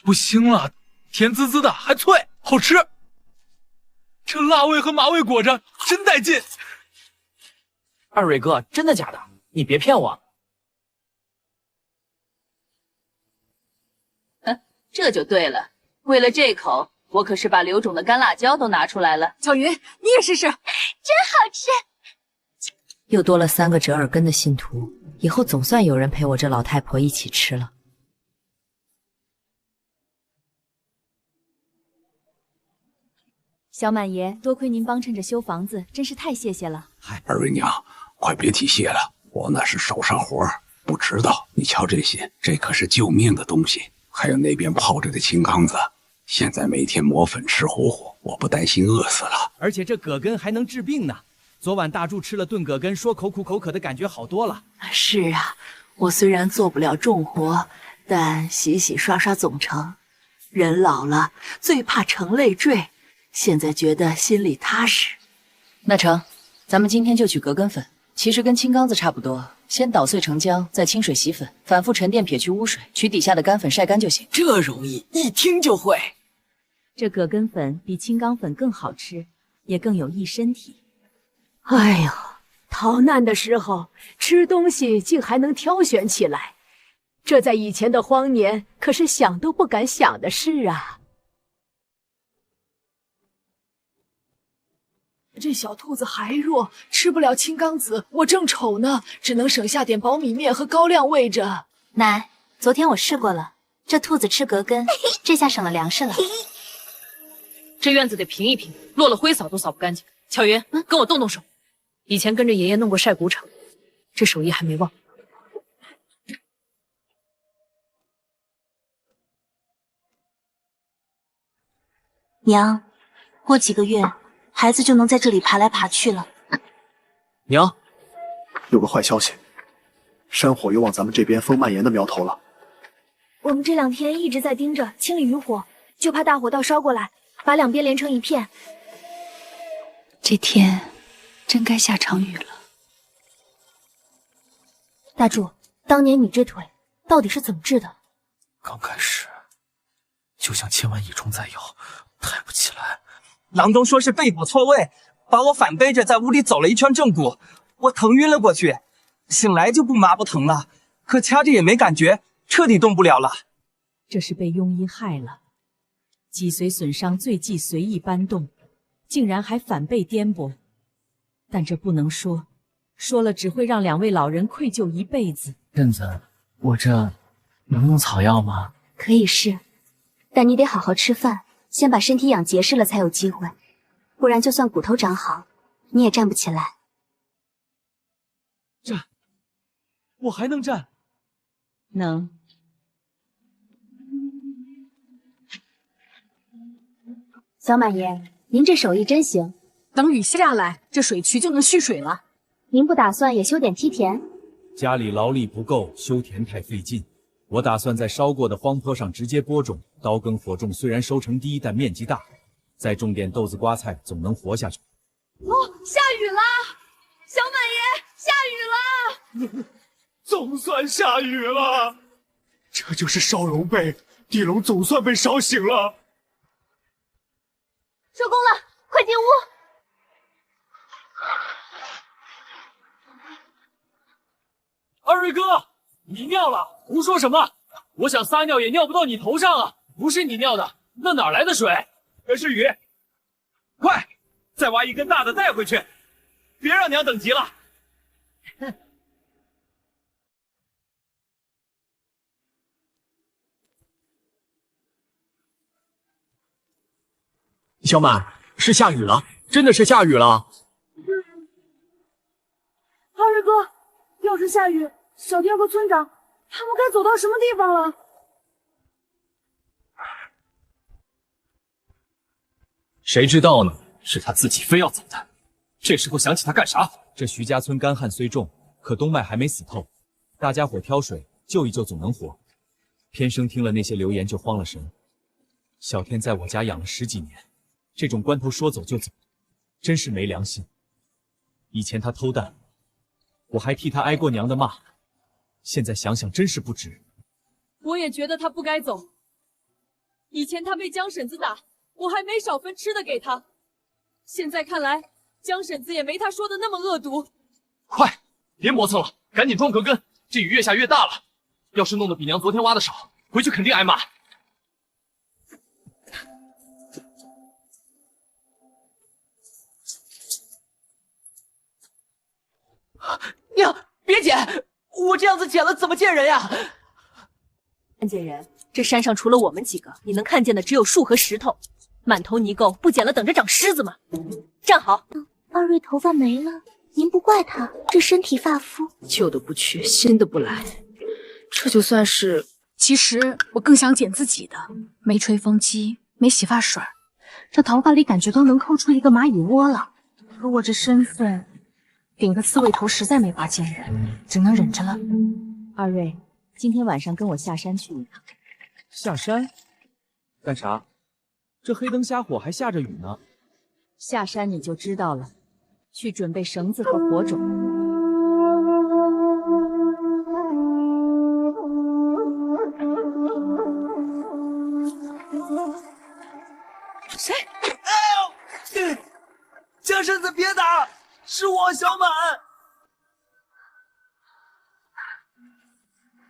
[SPEAKER 7] 不腥了，甜滋滋的，还脆，好吃。这辣味和麻味裹着，真带劲。
[SPEAKER 17] 二蕊哥，真的假的？你别骗我。
[SPEAKER 6] 这就对了，为了这口，我可是把刘种的干辣椒都拿出来了。
[SPEAKER 14] 小云，你也试试，真
[SPEAKER 19] 好吃。
[SPEAKER 11] 又多了3个折耳根的信徒，以后总算有人陪我这老太婆一起吃了。
[SPEAKER 18] 小满爷，多亏您帮衬着修房子，真是太谢谢了。
[SPEAKER 15] 二位娘，快别提谢了，我那是手上活，不知道。你瞧这些，这可是救命的东西。还有那边泡着的青糠子，现在每天磨粉吃糊糊，我不担心饿死了。
[SPEAKER 24] 而且这葛根还能治病呢。昨晚大柱吃了炖葛根，说口苦口渴的感觉好多了。
[SPEAKER 16] 是啊，我虽然做不了重活，但洗洗刷刷总成。
[SPEAKER 12] 人老了最怕乘累赘，现在觉得心里踏实。
[SPEAKER 11] 那成，咱们今天就取葛根粉，其实跟青缸子差不多，先捣碎成浆，再清水洗粉，反复沉淀撇去污水，取底下的干粉晒干就行。
[SPEAKER 12] 这容易，一听就会。
[SPEAKER 18] 这葛根粉比青缸粉更好吃，也更有益身体。
[SPEAKER 12] 哎呦，逃难的时候吃东西竟还能挑选起来，这在以前的荒年可是想都不敢想的事啊。
[SPEAKER 7] 这小兔子还弱，吃不了青缸子，我正愁呢，只能省下点苞米面和高粱喂着。
[SPEAKER 4] 奶，昨天我试过了，这兔子吃葛根，这下省了粮食了。
[SPEAKER 11] 这院子得平一平，落了灰扫都扫不干净。巧云，跟我动动手。以前跟着爷爷弄过晒谷场，这手艺还没忘。
[SPEAKER 5] 娘，过几个月，孩子就能在这里爬来爬去了。
[SPEAKER 13] 娘，
[SPEAKER 1] 有个坏消息，山火又往咱们这边风蔓延的苗头了。
[SPEAKER 9] 我们这2天一直在盯着清理余火，就怕大火道烧过来，把两边连成一片。
[SPEAKER 4] 这天真该下场雨了。
[SPEAKER 9] 大柱，当年你这腿到底是怎么治的？
[SPEAKER 17] 刚开始就像千万蚁虫在咬，抬不起来。
[SPEAKER 7] 郎中说是背部错位，把我反背着在屋里走了一圈正骨，我疼晕了过去，醒来就不麻不疼了，可掐着也没感觉，彻底动不了了。
[SPEAKER 18] 这是被庸医害了，脊髓损伤最忌随意搬动，竟然还反背颠簸。但这不能说，说了只会让2位老人愧疚一辈子。
[SPEAKER 24] 镇子，我这能用草药吗？
[SPEAKER 9] 可以试，但你得好好吃饭，先把身体养结实了才有机会，不然就算骨头长好，你也站不起来。
[SPEAKER 7] 站，我还能站？
[SPEAKER 18] 能。
[SPEAKER 9] 小满爷，您这手艺真行。
[SPEAKER 14] 等雨下来，这水渠就能蓄水了。
[SPEAKER 9] 您不打算也修点梯田？
[SPEAKER 20] 家里劳力不够，修田太费劲。我打算在烧过的荒坡上直接播种，刀耕火种虽然收成低，但面积大，再种点豆子瓜菜，总能活下去。
[SPEAKER 6] 哦，下雨了，小满爷，下雨了！
[SPEAKER 7] 总算下雨了，这就是烧龙背，地龙总算被烧醒了。
[SPEAKER 6] 收工了，快进屋。
[SPEAKER 24] 二瑞哥，你尿了？胡说什么？我想撒尿也尿不到你头上啊！不是你尿的，那哪来的水？
[SPEAKER 2] 可是雨，快，再挖一根大的带回去，别让娘等急了。
[SPEAKER 13] 小满，是下雨了，真的是下雨了。
[SPEAKER 9] 二瑞哥，要是下雨，小天和村长他们该走到什么地方了？
[SPEAKER 20] 谁知道呢？是他自己非要走的。这时候想起他干啥？这徐家村干旱虽重，可冬麦还没死透，大家伙挑水救一救总能活。偏生听了那些流言就慌了神。小天在我家养了10几年，这种关头说走就走，真是没良心。以前他偷蛋，我还替他挨过娘的骂，现在想想真是不值。
[SPEAKER 6] 我也觉得他不该走。以前他被江婶子打，我还没少分吃的给他。现在看来，江婶子也没他说的那么恶毒。
[SPEAKER 24] 快，别磨蹭了，赶紧装葛根，这雨越下越大了。要是弄得比娘昨天挖的少，回去肯定挨骂。
[SPEAKER 17] 娘，别捡！我这样子捡了怎么见人呀？
[SPEAKER 6] 看见人，这山上除了我们几个，你能看见的只有树和石头，满头泥垢，不捡了等着长虱子吗？站好。
[SPEAKER 9] 二瑞头发没了，您不怪他，这身体发肤，
[SPEAKER 11] 旧的不去，新的不来，这就算是……
[SPEAKER 14] 其实我更想剪自己的，没吹风机，没洗发水，这头发里感觉都能抠出一个蚂蚁窝了。可我这身份，顶个刺猬头实在没法见人，只能忍着了。
[SPEAKER 18] 二瑞，今天晚上跟我下山去一趟。
[SPEAKER 24] 下山？
[SPEAKER 20] 干啥？这黑灯瞎火还下着雨呢。
[SPEAKER 18] 下山你就知道了，去准备绳子和火种。
[SPEAKER 17] 谁？哎呦！江身子别打，是我小满。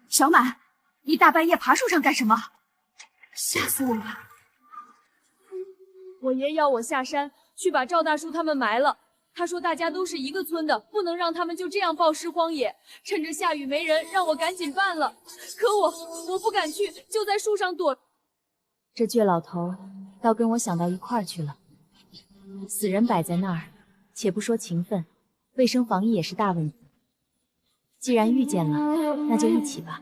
[SPEAKER 6] 小满，你大半夜爬树上干什么？吓死我了！
[SPEAKER 8] 我爷要我下山去把赵大叔他们埋了。他说大家都是一个村的，不能让他们就这样暴尸荒野。趁着下雨没人，让我赶紧办了。可我不敢去，就在树上躲。
[SPEAKER 18] 这倔老头倒跟我想到一块儿去了。死人摆在那儿，且不说情分，卫生防疫也是大问题。既然遇见了，那就一起吧。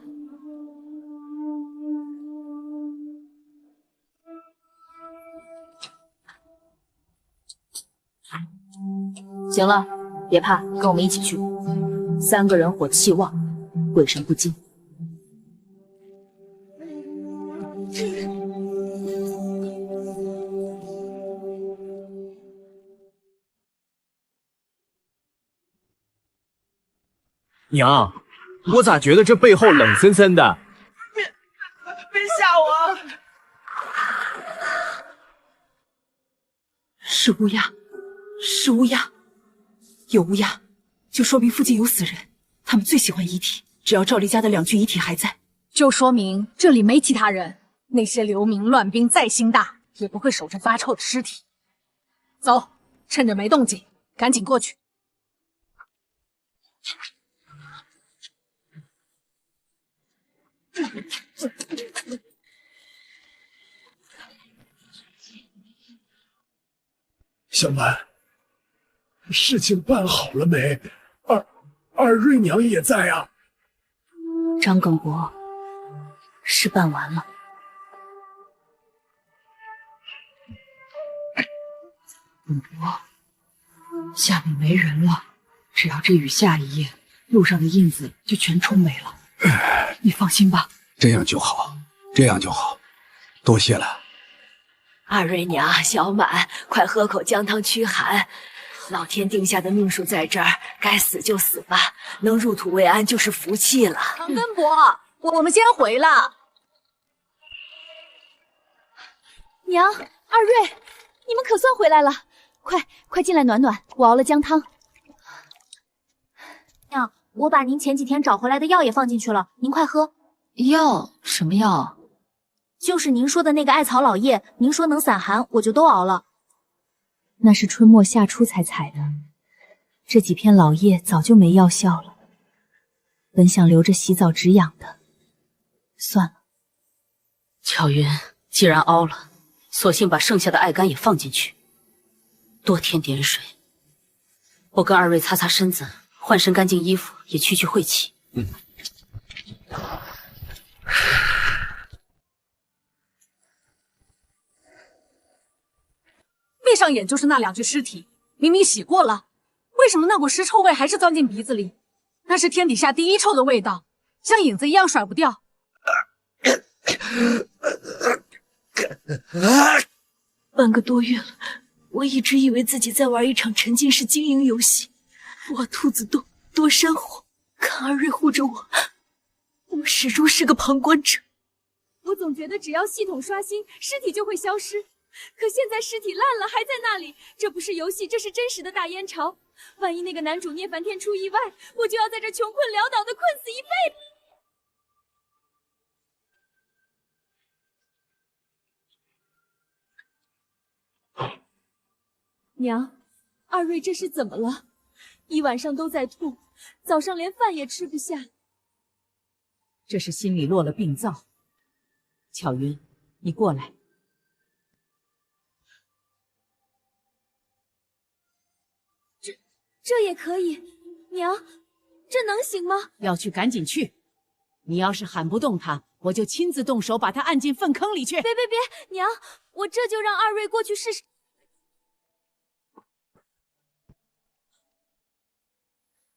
[SPEAKER 4] 行了，别怕，跟我们一起去。3个人火气旺，鬼神不惊。
[SPEAKER 13] 娘，我咋觉得这背后冷森森的？
[SPEAKER 17] 别吓我！
[SPEAKER 6] 是乌鸦，是乌鸦，有乌鸦，就说明附近有死人。他们最喜欢遗体，只要赵丽家的2具遗体还在，
[SPEAKER 14] 就说明这里没其他人。那些流民乱兵再心大，也不会守着发臭的尸体。走，趁着没动静，赶紧过去。
[SPEAKER 10] 小满，事情办好了没？二瑞娘也在啊。
[SPEAKER 4] 张耿博，事办完了。耿博，下面没人了，只要这雨下一夜，路上的印子就全冲没了。你放心吧。
[SPEAKER 15] 这样就好，这样就好，多谢了。
[SPEAKER 16] 二瑞娘，小满，快喝口姜汤驱寒。老天定下的命数在这儿，该死就死吧，能入土为安就是福气了。
[SPEAKER 14] 唐根伯，我们先回了。
[SPEAKER 18] 娘，二瑞，你们可算回来了，快进来暖暖，我熬了姜汤。娘，我把您前几天找回来的药也放进去了，您快喝。
[SPEAKER 11] 药？什么药？
[SPEAKER 18] 就是您说的那个艾草老叶，您说能散寒，我就都熬了。那是春末夏初才采的，这几片老叶早就没药效了，本想留着洗澡止痒的，算了。
[SPEAKER 4] 巧云，既然熬了，索性把剩下的艾干也放进去，多添点水。我跟二瑞擦擦身子，换身干净衣服，也去晦气。
[SPEAKER 14] 闭上眼就是那2具尸体，明明洗过了，为什么那股尸臭味还是钻进鼻子里？那是天底下第一臭的味道，像影子一样甩不掉。
[SPEAKER 6] 半个多月了，我一直以为自己在玩一场沉浸式经营游戏，挖兔子洞，躲山火，看二瑞护着我，我始终是个旁观者。
[SPEAKER 8] 我总觉得只要系统刷新，尸体就会消失。可现在尸体烂了，还在那里，这不是游戏，这是真实的大燕巢。万一那个男主聂梵天出意外，我就要在这穷困潦倒的困死一辈子。娘，二瑞这是怎么了？一晚上都在吐，早上连饭也吃不下。
[SPEAKER 11] 这是心里落了病灶。巧云，你过来。
[SPEAKER 8] 这也可以，娘，这能行吗？
[SPEAKER 11] 要去赶紧去，你要是喊不动他，我就亲自动手把他按进粪坑里去。
[SPEAKER 8] 别，娘，我这就让二瑞过去试试。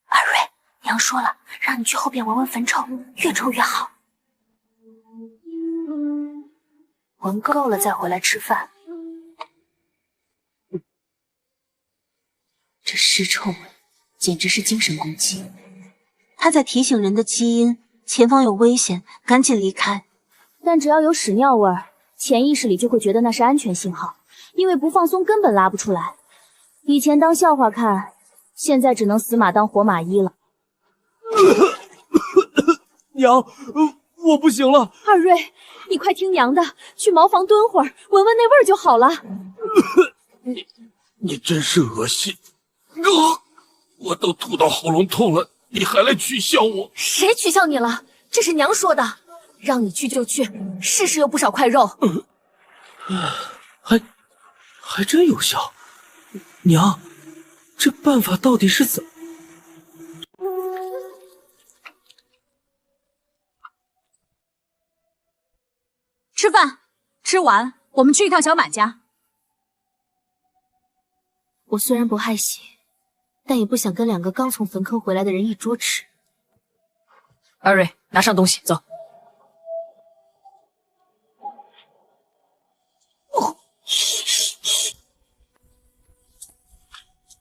[SPEAKER 5] 二瑞，娘说了，让你去后边闻闻坟臭，越臭越好。闻够了再回来吃饭。
[SPEAKER 4] 这尸臭味简直是精神攻击。
[SPEAKER 5] 他在提醒人的基因，前方有危险，赶紧离开。
[SPEAKER 18] 但只要有屎尿味儿，潜意识里就会觉得那是安全信号，因为不放松根本拉不出来。以前当笑话看，现在只能死马当活马医了。
[SPEAKER 7] 娘，我不行了。
[SPEAKER 8] 二瑞，你快听娘的，去茅房蹲会儿，闻闻那味儿就好了。
[SPEAKER 3] 你真是恶心！我都吐到喉咙痛了，你还来取笑我？
[SPEAKER 8] 谁取笑你了？这是娘说的，让你去就去，试试有不少块肉。
[SPEAKER 17] 还真有效。娘，这办法到底是怎？
[SPEAKER 14] 吃饭，吃完我们去一趟小满家。
[SPEAKER 4] 我虽然不害喜，但也不想跟2个刚从坟坑回来的人一桌吃。
[SPEAKER 11] 二瑞，拿上东西，走。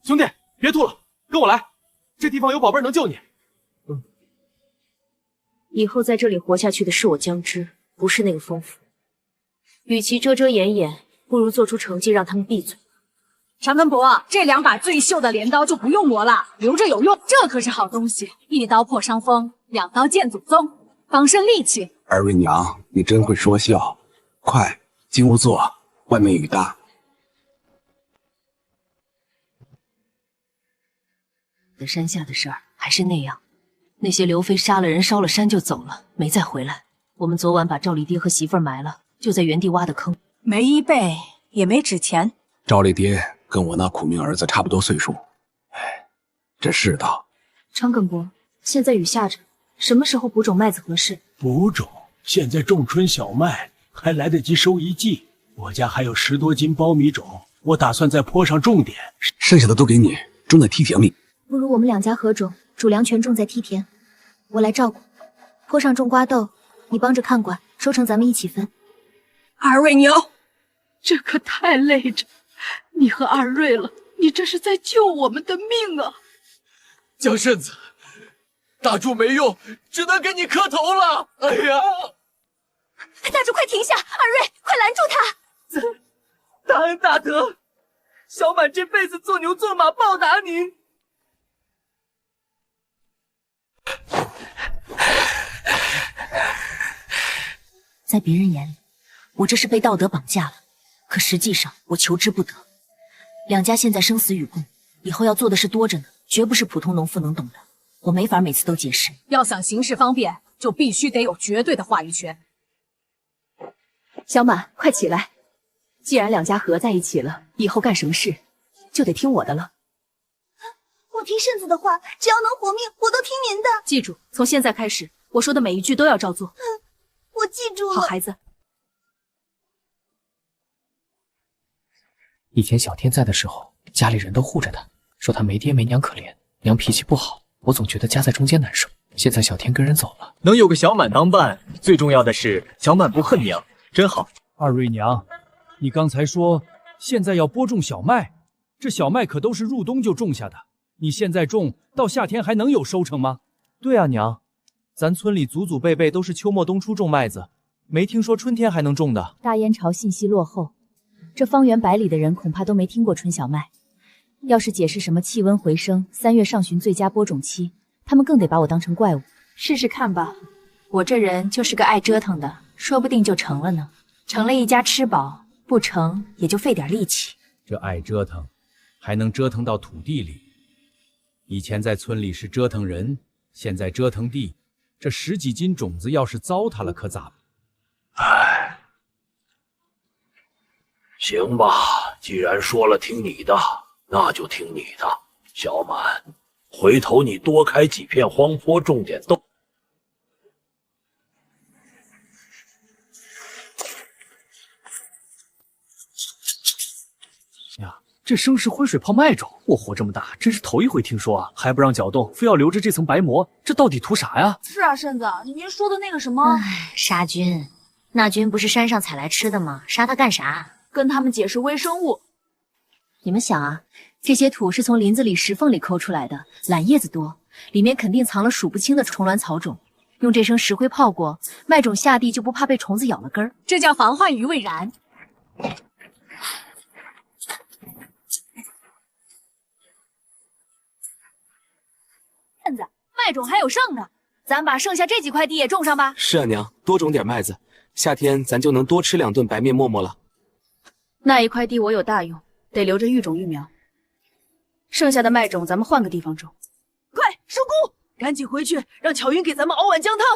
[SPEAKER 7] 兄弟，别吐了，跟我来，这地方有宝贝能救你。
[SPEAKER 4] 以后在这里活下去的是我江之，不是那个疯夫。与其遮遮掩掩，不如做出成绩让他们闭嘴。
[SPEAKER 14] 长根伯，这2把最秀的镰刀就不用磨了，留着有用。这可是好东西，一刀破伤风，2刀见祖宗，防身利器。
[SPEAKER 15] 二瑞娘，你真会说笑。快进屋坐，外面雨大。
[SPEAKER 11] 山下的事儿还是那样，那些刘飞杀了人，烧了山就走了，没再回来。我们昨晚把赵立爹和媳妇儿埋了，就在原地挖的坑，
[SPEAKER 14] 没衣被，也没纸钱。
[SPEAKER 15] 赵立爹跟我那苦命儿子差不多岁数，哎，这世道。
[SPEAKER 4] 昌根伯，现在雨下着，什么时候补种麦子合适？
[SPEAKER 3] 补种？现在种春小麦还来得及收一季。我家还有10多斤苞米种，我打算在坡上种点，
[SPEAKER 15] 剩下的都给你，种在梯田里。
[SPEAKER 4] 不如我们2家合种，主粮全种在梯田，我来照顾。坡上种瓜豆，你帮着看管，收成咱们一起分。
[SPEAKER 12] 二瑞娘，这可太累着，你和二瑞了，你这是在救我们的命啊！
[SPEAKER 7] 江身子，打住没用，只能给你磕头了。哎呀！
[SPEAKER 8] 大主，快停下！二瑞，快拦住他！
[SPEAKER 7] 大恩大德，小满这辈子做牛做马报答您。
[SPEAKER 11] 在别人眼里，我这是被道德绑架了，可实际上我求之不得。2家现在生死与共，以后要做的事多着呢，绝不是普通农妇能懂的。我没法每次都解释。
[SPEAKER 14] 要想行事方便，就必须得有绝对的话语权。
[SPEAKER 8] 小满，快起来！既然2家合在一起了，以后干什么事就得听我的了。
[SPEAKER 5] 我听圣子的话，只要能活命，我都听您的。
[SPEAKER 8] 记住，从现在开始，我说的每一句都要照做。
[SPEAKER 5] 我记住了。
[SPEAKER 8] 好孩子。
[SPEAKER 21] 以前小天在的时候，家里人都护着他，说他没爹没娘可怜，娘脾气不好，我总觉得夹在中间难受。现在小天跟人走了，
[SPEAKER 13] 能有个小满当伴，最重要的是小满不恨娘，真好。
[SPEAKER 24] 二瑞娘，你刚才说现在要播种小麦，这小麦可都是入冬就种下的，你现在种到夏天还能有收成吗？
[SPEAKER 13] 对啊，娘，咱村里祖祖辈辈都是秋末冬初种麦子，没听说春天还能种的。
[SPEAKER 18] 大燕朝信息落后，这方圆百里的人恐怕都没听过春小麦。要是解释什么气温回升，3月上旬最佳播种期，他们更得把我当成怪物。
[SPEAKER 4] 试试看吧，我这人就是个爱折腾的，说不定就成了呢。成了一家吃饱，不成也就费点力气。
[SPEAKER 2] 这爱折腾，还能折腾到土地里。以前在村里是折腾人，现在折腾地，这10几斤种子要是糟蹋了，可咋办？
[SPEAKER 3] 唉，行吧，既然说了听你的，那就听你的。小满，回头你多开几片荒坡，种点豆。
[SPEAKER 7] 呀，这生是灰水泡麦种，我活这么大真是头一回听说啊！还不让搅动，非要留着这层白膜，这到底图啥呀？
[SPEAKER 6] 是啊，圣子，你您说的那个什么……
[SPEAKER 4] 杀菌，
[SPEAKER 18] 那菌不是山上采来吃的吗？杀它干啥？
[SPEAKER 6] 跟他们解释微生物。
[SPEAKER 11] 你们想啊，这些土是从林子里石缝里抠出来的，烂叶子多，里面肯定藏了数不清的虫卵草种。用这声石灰泡过，麦种下地就不怕被虫子咬了根儿。
[SPEAKER 14] 这叫防患于未然。
[SPEAKER 6] 燕子，麦种还有剩的，咱把剩下这几块地也种上吧。
[SPEAKER 1] 是啊，娘，多种点麦子，夏天咱就能多吃2顿白面馍馍了。
[SPEAKER 6] 那一块地我有大用，得留着育种育苗。剩下的麦种咱们换个地方种。
[SPEAKER 12] 快收工，赶紧回去让巧云给咱们熬碗姜汤，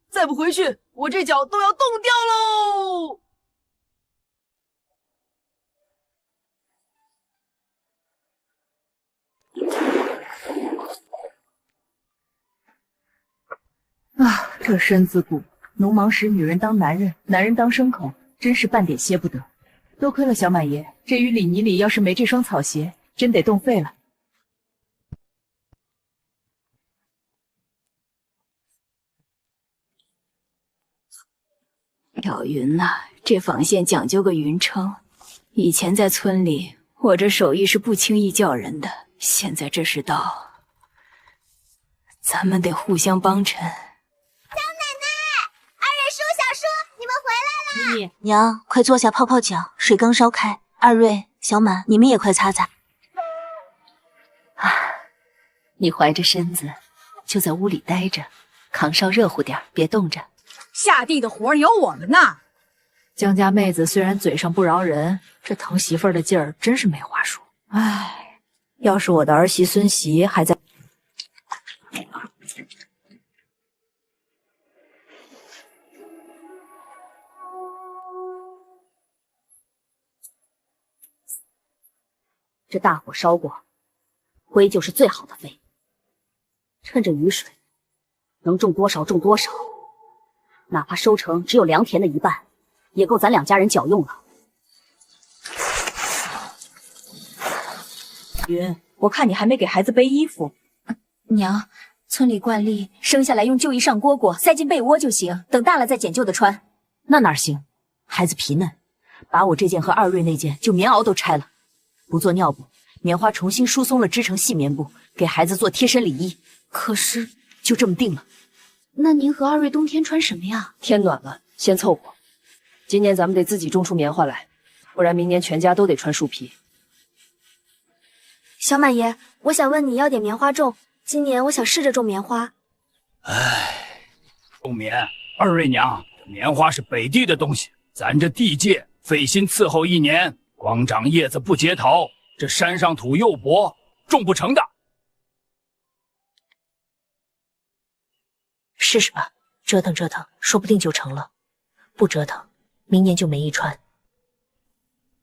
[SPEAKER 12] 再不回去，我这脚都要冻掉喽！
[SPEAKER 6] 啊，这身子骨，农忙时女人当男人，男人当牲口，真是半点歇不得。多亏了小满爷，这雨里泥里要是没这双草鞋，真得冻废了。
[SPEAKER 11] 巧云呐，这纺线讲究个匀称。以前在村里，我这手艺是不轻易叫人的，现在这世道，咱们得互相帮衬。
[SPEAKER 5] 娘，快坐下泡泡脚，水刚烧开。二瑞、小满，你们也快擦擦。
[SPEAKER 11] 啊，你怀着身子，就在屋里待着，炕上热乎点，别冻着。
[SPEAKER 14] 下地的活有我们呢。
[SPEAKER 11] 江家妹子虽然嘴上不饶人，这疼媳妇儿的劲儿真是没话说。唉，要是我的儿媳孙媳还在。
[SPEAKER 5] 这大火烧过，灰就是最好的肥。趁着雨水，能种多少种多少，哪怕收成只有良田的一半，也够咱2家人脚用了。
[SPEAKER 6] 云，我看你还没给孩子背衣服。
[SPEAKER 18] 娘，村里惯例，生下来用旧衣上蝈蝈，塞进被窝就行，等大了再捡旧的穿。
[SPEAKER 5] 那哪行？孩子皮嫩，把我这件和二瑞那件就棉袄都拆了。不做尿布，棉花重新疏松了，织成细棉布，给孩子做贴身里衣。可是就这么定了。
[SPEAKER 18] 那您和二瑞冬天穿什么呀？
[SPEAKER 19] 天暖了，先凑合。今年咱们得自己种出棉花来，不然明年全家都得穿树皮。
[SPEAKER 9] 小满爷，我想问你要点棉花种，今年我想试着种棉花。
[SPEAKER 2] 种棉，二瑞娘，这棉花是北地的东西，咱这地界费心伺候1年，光长叶子不结桃，这山上土又薄，种不成的。
[SPEAKER 5] 试试吧，折腾折腾，说不定就成了。不折腾，明年就没衣穿。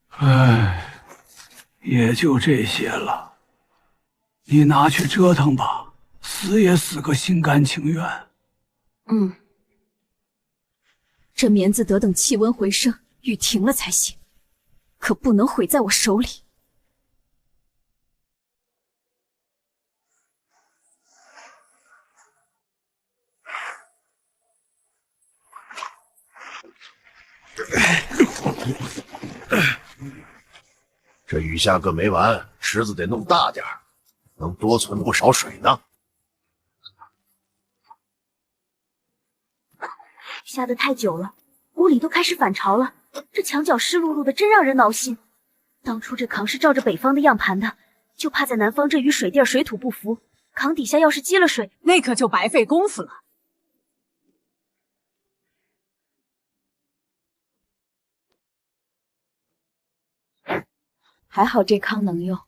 [SPEAKER 10] 唉，也就这些了，你拿去折腾吧，死也死个心甘情愿。
[SPEAKER 6] 这棉子得等气温回升，雨停了才行，可不能毁在我手里。
[SPEAKER 3] 这雨下个没完，池子得弄大点儿，能多存不少水呢。
[SPEAKER 5] 下得太久了，屋里都开始反潮了，这墙角湿漉漉的，真让人挠心。当初这炕是照着北方的样盘的，就怕在南方这雨水地水土不服，炕底下要是积了水，
[SPEAKER 14] 那可就白费功夫了。
[SPEAKER 11] 还好这炕能用，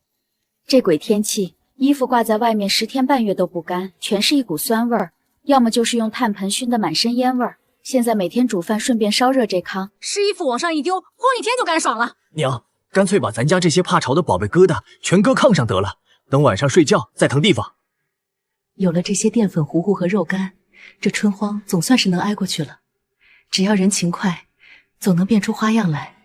[SPEAKER 11] 这鬼天气，衣服挂在外面10天半月都不干，全是一股酸味儿，要么就是用炭盆熏得满身烟味儿。现在每天煮饭顺便烧热这炕，
[SPEAKER 14] 湿衣服往上一丢，烘1天就干爽了。
[SPEAKER 13] 娘，干脆把咱家这些怕潮的宝贝疙瘩全搁炕上得了，等晚上睡觉再腾地方。
[SPEAKER 11] 有了这些淀粉糊糊和肉干，这春荒总算是能挨过去了。只要人勤快，总能变出花样来。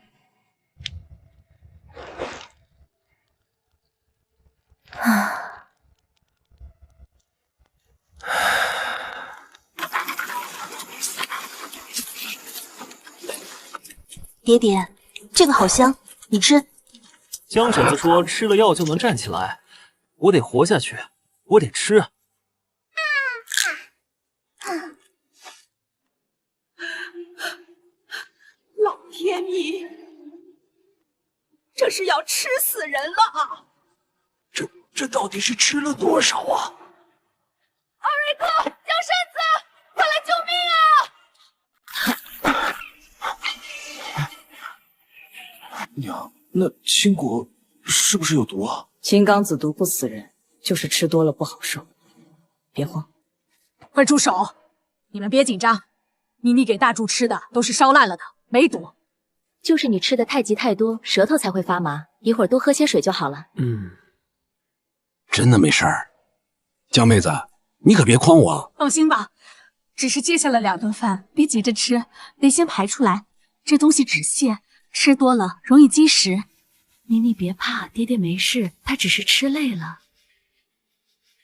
[SPEAKER 5] 爹爹，这个好香，你吃。
[SPEAKER 16] 江婶子说吃了药就能站起来，我得活下去，我得吃。
[SPEAKER 12] 老天爷，这是要吃死人了！
[SPEAKER 10] 这到底是吃了多少啊？
[SPEAKER 8] 二瑞哥，江婶子，快来救命啊！
[SPEAKER 7] 娘，那青果是不是有毒啊？
[SPEAKER 11] 青冈子毒不死人，就是吃多了不好受。别慌，
[SPEAKER 14] 快住手！你们别紧张，妮妮给大柱吃的都是烧烂了的，没毒。
[SPEAKER 4] 就是你吃的太急太多，舌头才会发麻，一会儿多喝些水就好了。
[SPEAKER 15] 真的没事儿。江妹子，你可别诓我。
[SPEAKER 14] 放心吧，只是接下了2顿饭，别急着吃，得先排出来。这东西止泻，吃多了容易积食。
[SPEAKER 4] 妮妮别怕，爹爹没事，他只是吃累了。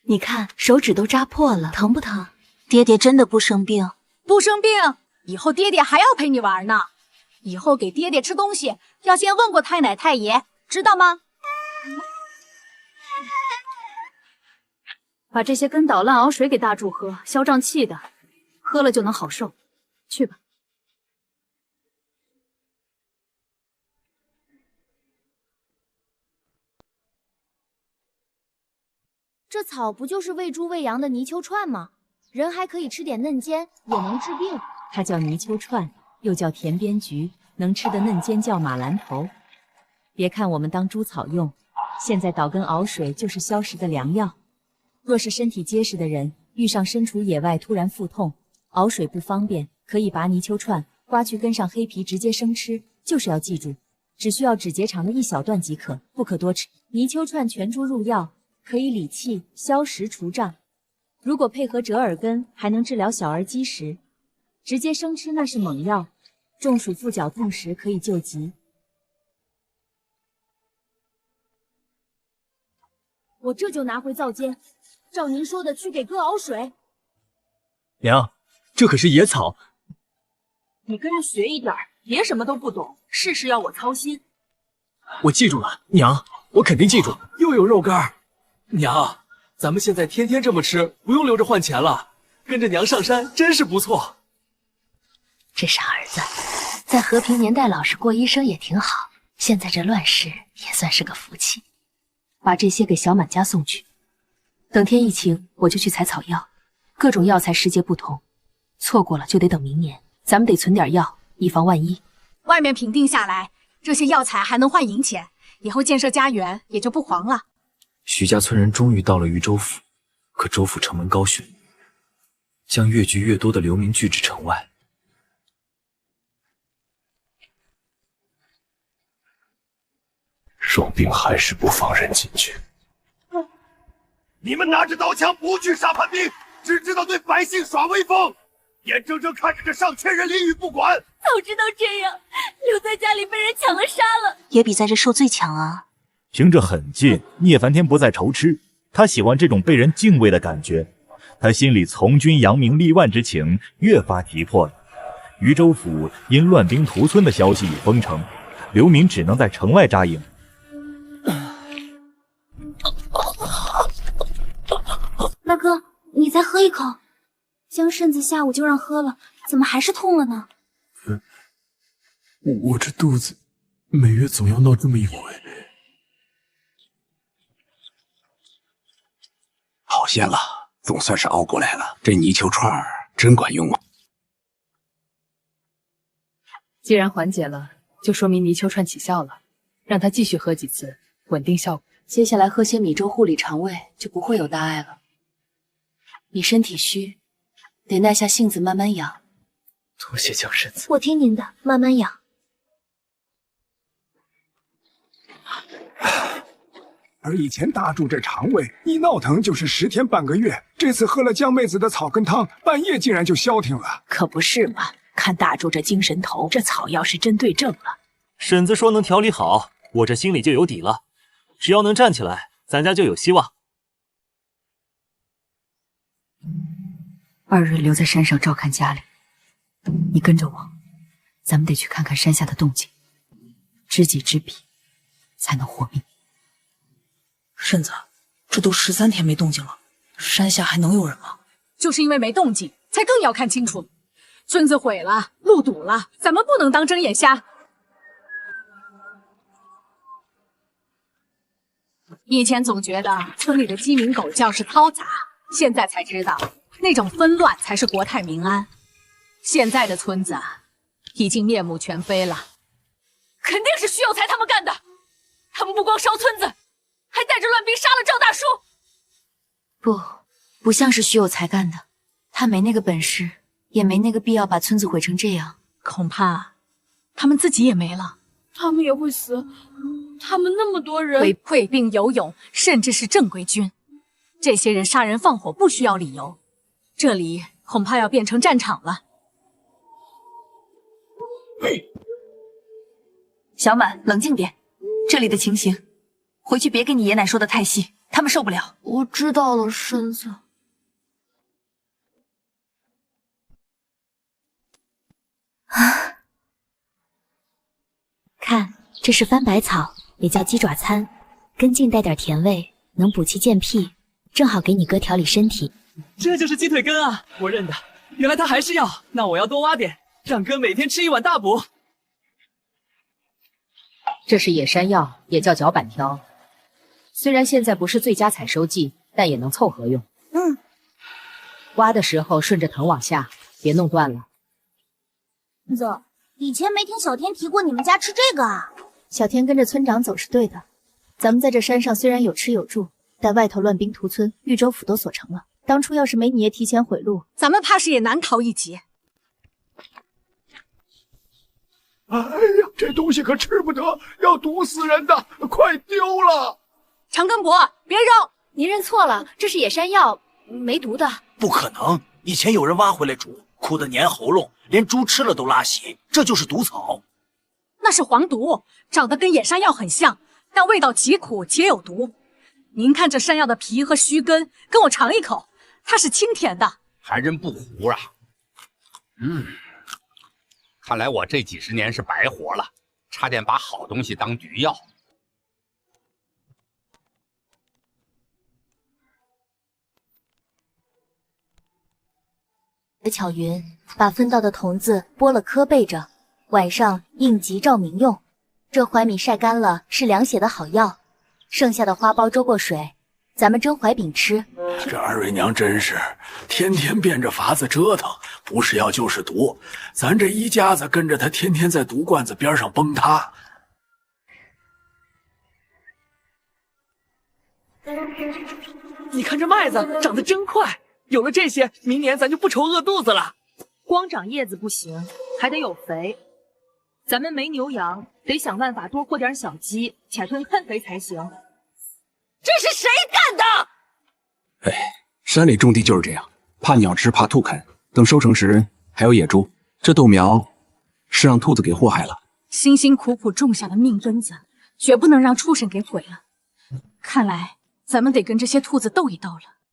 [SPEAKER 4] 你看手指都扎破了，疼不疼？
[SPEAKER 5] 爹爹真的不生病，
[SPEAKER 14] 不生病，以后爹爹还要陪你玩呢。以后给爹爹吃东西，要先问过太奶太爷，知道吗？
[SPEAKER 9] 把这些根捣烂熬水给大柱喝，消胀气的，喝了就能好受。去吧。
[SPEAKER 18] 这草不就是喂猪喂羊的泥鳅串吗？人还可以吃点嫩尖，也能治病。
[SPEAKER 11] 它叫泥鳅串，又叫田边菊，能吃的嫩尖叫马兰头。别看我们当猪草用，现在捣根熬水就是消食的良药。若是身体结实的人，遇上身处野外突然腹痛，熬水不方便，可以拔泥鳅串，刮去根上黑皮，直接生吃。就是要记住，只需要指节长的1小段即可，不可多吃。泥鳅串全株入药，可以理气、消食、除胀。如果配合折耳根，还能治疗小儿积食。直接生吃那是猛药，中暑腹绞痛时可以救急。
[SPEAKER 18] 我这就拿回灶间，照您说的去给哥熬水。
[SPEAKER 13] 娘，这可是野草。
[SPEAKER 12] 你跟着学一点，别什么都不懂，事事要我操心。
[SPEAKER 7] 我记住了，娘，我肯定记住。又有肉干，娘，咱们现在天天这么吃，不用留着换钱了。跟着娘上山真是不错。
[SPEAKER 4] 这傻儿子，在和平年代老实过一生也挺好，现在这乱世也算是个福气。把这些给小满家送去，等天一晴，我就去采草药。各种药材时节不同，错过了就得等明年。咱们得存点药，以防万一。
[SPEAKER 14] 外面平定下来，这些药材还能换银钱，以后建设家园也就不黄了。
[SPEAKER 20] 徐家村人终于到了渝州府，可州府城门高悬，将越聚越多的流民拒至城外。
[SPEAKER 3] 说兵还是不放人进去。你们拿着刀枪不去杀叛兵，只知道对百姓耍威风，眼睁睁看着这上千人淋雨不管。
[SPEAKER 8] 早知道这样，留在家里被人抢了杀了，
[SPEAKER 5] 也比在这受罪强啊。
[SPEAKER 22] 凭着狠劲，聂梵天不再愁吃，他喜欢这种被人敬畏的感觉。他心里从军扬名立万之情越发急迫了。渝州府因乱兵屠村的消息已封城，流民只能在城外扎营。
[SPEAKER 5] 大哥，你再喝一口。江婶子下午就让喝了，怎么还是痛了呢？
[SPEAKER 7] 我这肚子每月总要闹这么一回。
[SPEAKER 15] 好些了，总算是熬过来了。这泥鳅串儿真管用啊！
[SPEAKER 11] 既然缓解了，就说明泥鳅串起效了，让他继续喝几次，稳定效果。
[SPEAKER 4] 接下来喝些米粥护理肠胃，就不会有大碍了。你身体虚，得耐下性子慢慢养。
[SPEAKER 20] 多谢江婶子。
[SPEAKER 5] 我听您的，慢慢养。
[SPEAKER 10] 而以前大柱这肠胃一闹腾就是10天半个月，这次喝了江妹子的草根汤，半夜竟然就消停了。
[SPEAKER 12] 可不是嘛，看大柱这精神头，这草药是真对症了。
[SPEAKER 16] 婶子说能调理好，我这心里就有底了。只要能站起来，咱家就有希望。
[SPEAKER 11] 2瑞留在山上照看家里，你跟着我，咱们得去看看山下的动静，知己知彼，才能活命。
[SPEAKER 14] 婶子，这都13天没动静了，山下还能有人吗？就是因为没动静，才更要看清楚。村子毁了，路堵了，咱们不能当睁眼瞎。以前总觉得村里的鸡鸣狗叫是嘈杂，现在才知道那种纷乱才是国泰民安。现在的村子已经面目全非了，
[SPEAKER 6] 肯定是徐有才他们干的。他们不光烧村子，还带着乱兵杀了赵大叔。
[SPEAKER 4] 不像是徐有才干的，他没那个本事，也没那个必要把村子毁成这样。
[SPEAKER 14] 恐怕他们自己也没了。
[SPEAKER 8] 他们也会死，他们那么多人，
[SPEAKER 14] 会并游泳，甚至是正规军。这些人杀人放火不需要理由，这里恐怕要变成战场了。
[SPEAKER 6] 小满，冷静点，这里的情形，回去别跟你爷奶说的太细，他们受不了。
[SPEAKER 9] 我知道了，婶子。
[SPEAKER 18] 看，这是番百草，也叫鸡爪餐，根茎带点甜味，能补气健脾，正好给你哥调理身体。
[SPEAKER 7] 这就是鸡腿根啊，我认得。原来它还是药，那我要多挖点，让哥每天吃1碗大补。
[SPEAKER 11] 这是野山药，也叫脚板条。虽然现在不是最佳采收季，但也能凑合用。挖的时候顺着藤往下，别弄断了。
[SPEAKER 5] 子，以前没听小天提过你们家吃这个啊？
[SPEAKER 4] 小天跟着村长走是对的。咱们在这山上虽然有吃有住，但外头乱兵屠村，豫州府都锁城了。当初要是没你爷提前毁路，
[SPEAKER 14] 咱们怕是也难逃一劫。
[SPEAKER 10] 哎呀，这东西可吃不得，要毒死人的，快丢了！
[SPEAKER 14] 长根伯，别扔！
[SPEAKER 9] 您认错了，这是野山药，没毒的。
[SPEAKER 3] 不可能，以前有人挖回来煮，苦得粘喉咙，连猪吃了都拉稀，这就是毒草。
[SPEAKER 14] 那是黄毒，长得跟野山药很像，但味道极苦且有毒。您看这山药的皮和须根，跟我尝一口，它是清甜的，
[SPEAKER 17] 还真不糊啊。看来我这几十年是白活了，差点把好东西当毒药。
[SPEAKER 18] 巧云把分到的桐子剥了壳备着，晚上应急照明用。这槐米晒干了是凉血的好药，剩下的花苞粥过水，咱们蒸槐饼吃。
[SPEAKER 10] 这二瑞娘真是天天变着法子折腾，不是药就是毒，咱这一家子跟着她天天在毒罐子边上崩塌。
[SPEAKER 7] 你看这麦子长得真快，有了这些，明年咱就不愁饿肚子了。
[SPEAKER 6] 光长叶子不行，还得有肥。咱们没牛羊，得想办法多活点小鸡，且吞坑肥才行。这是谁干的？
[SPEAKER 15] 山里种地就是这样，怕鸟吃，怕兔啃。等收成时还有野猪，这豆苗是让兔子给祸害了。
[SPEAKER 14] 辛辛苦苦种下的命根子，绝不能让畜生给毁了。看来咱们得跟这些兔子斗一斗了。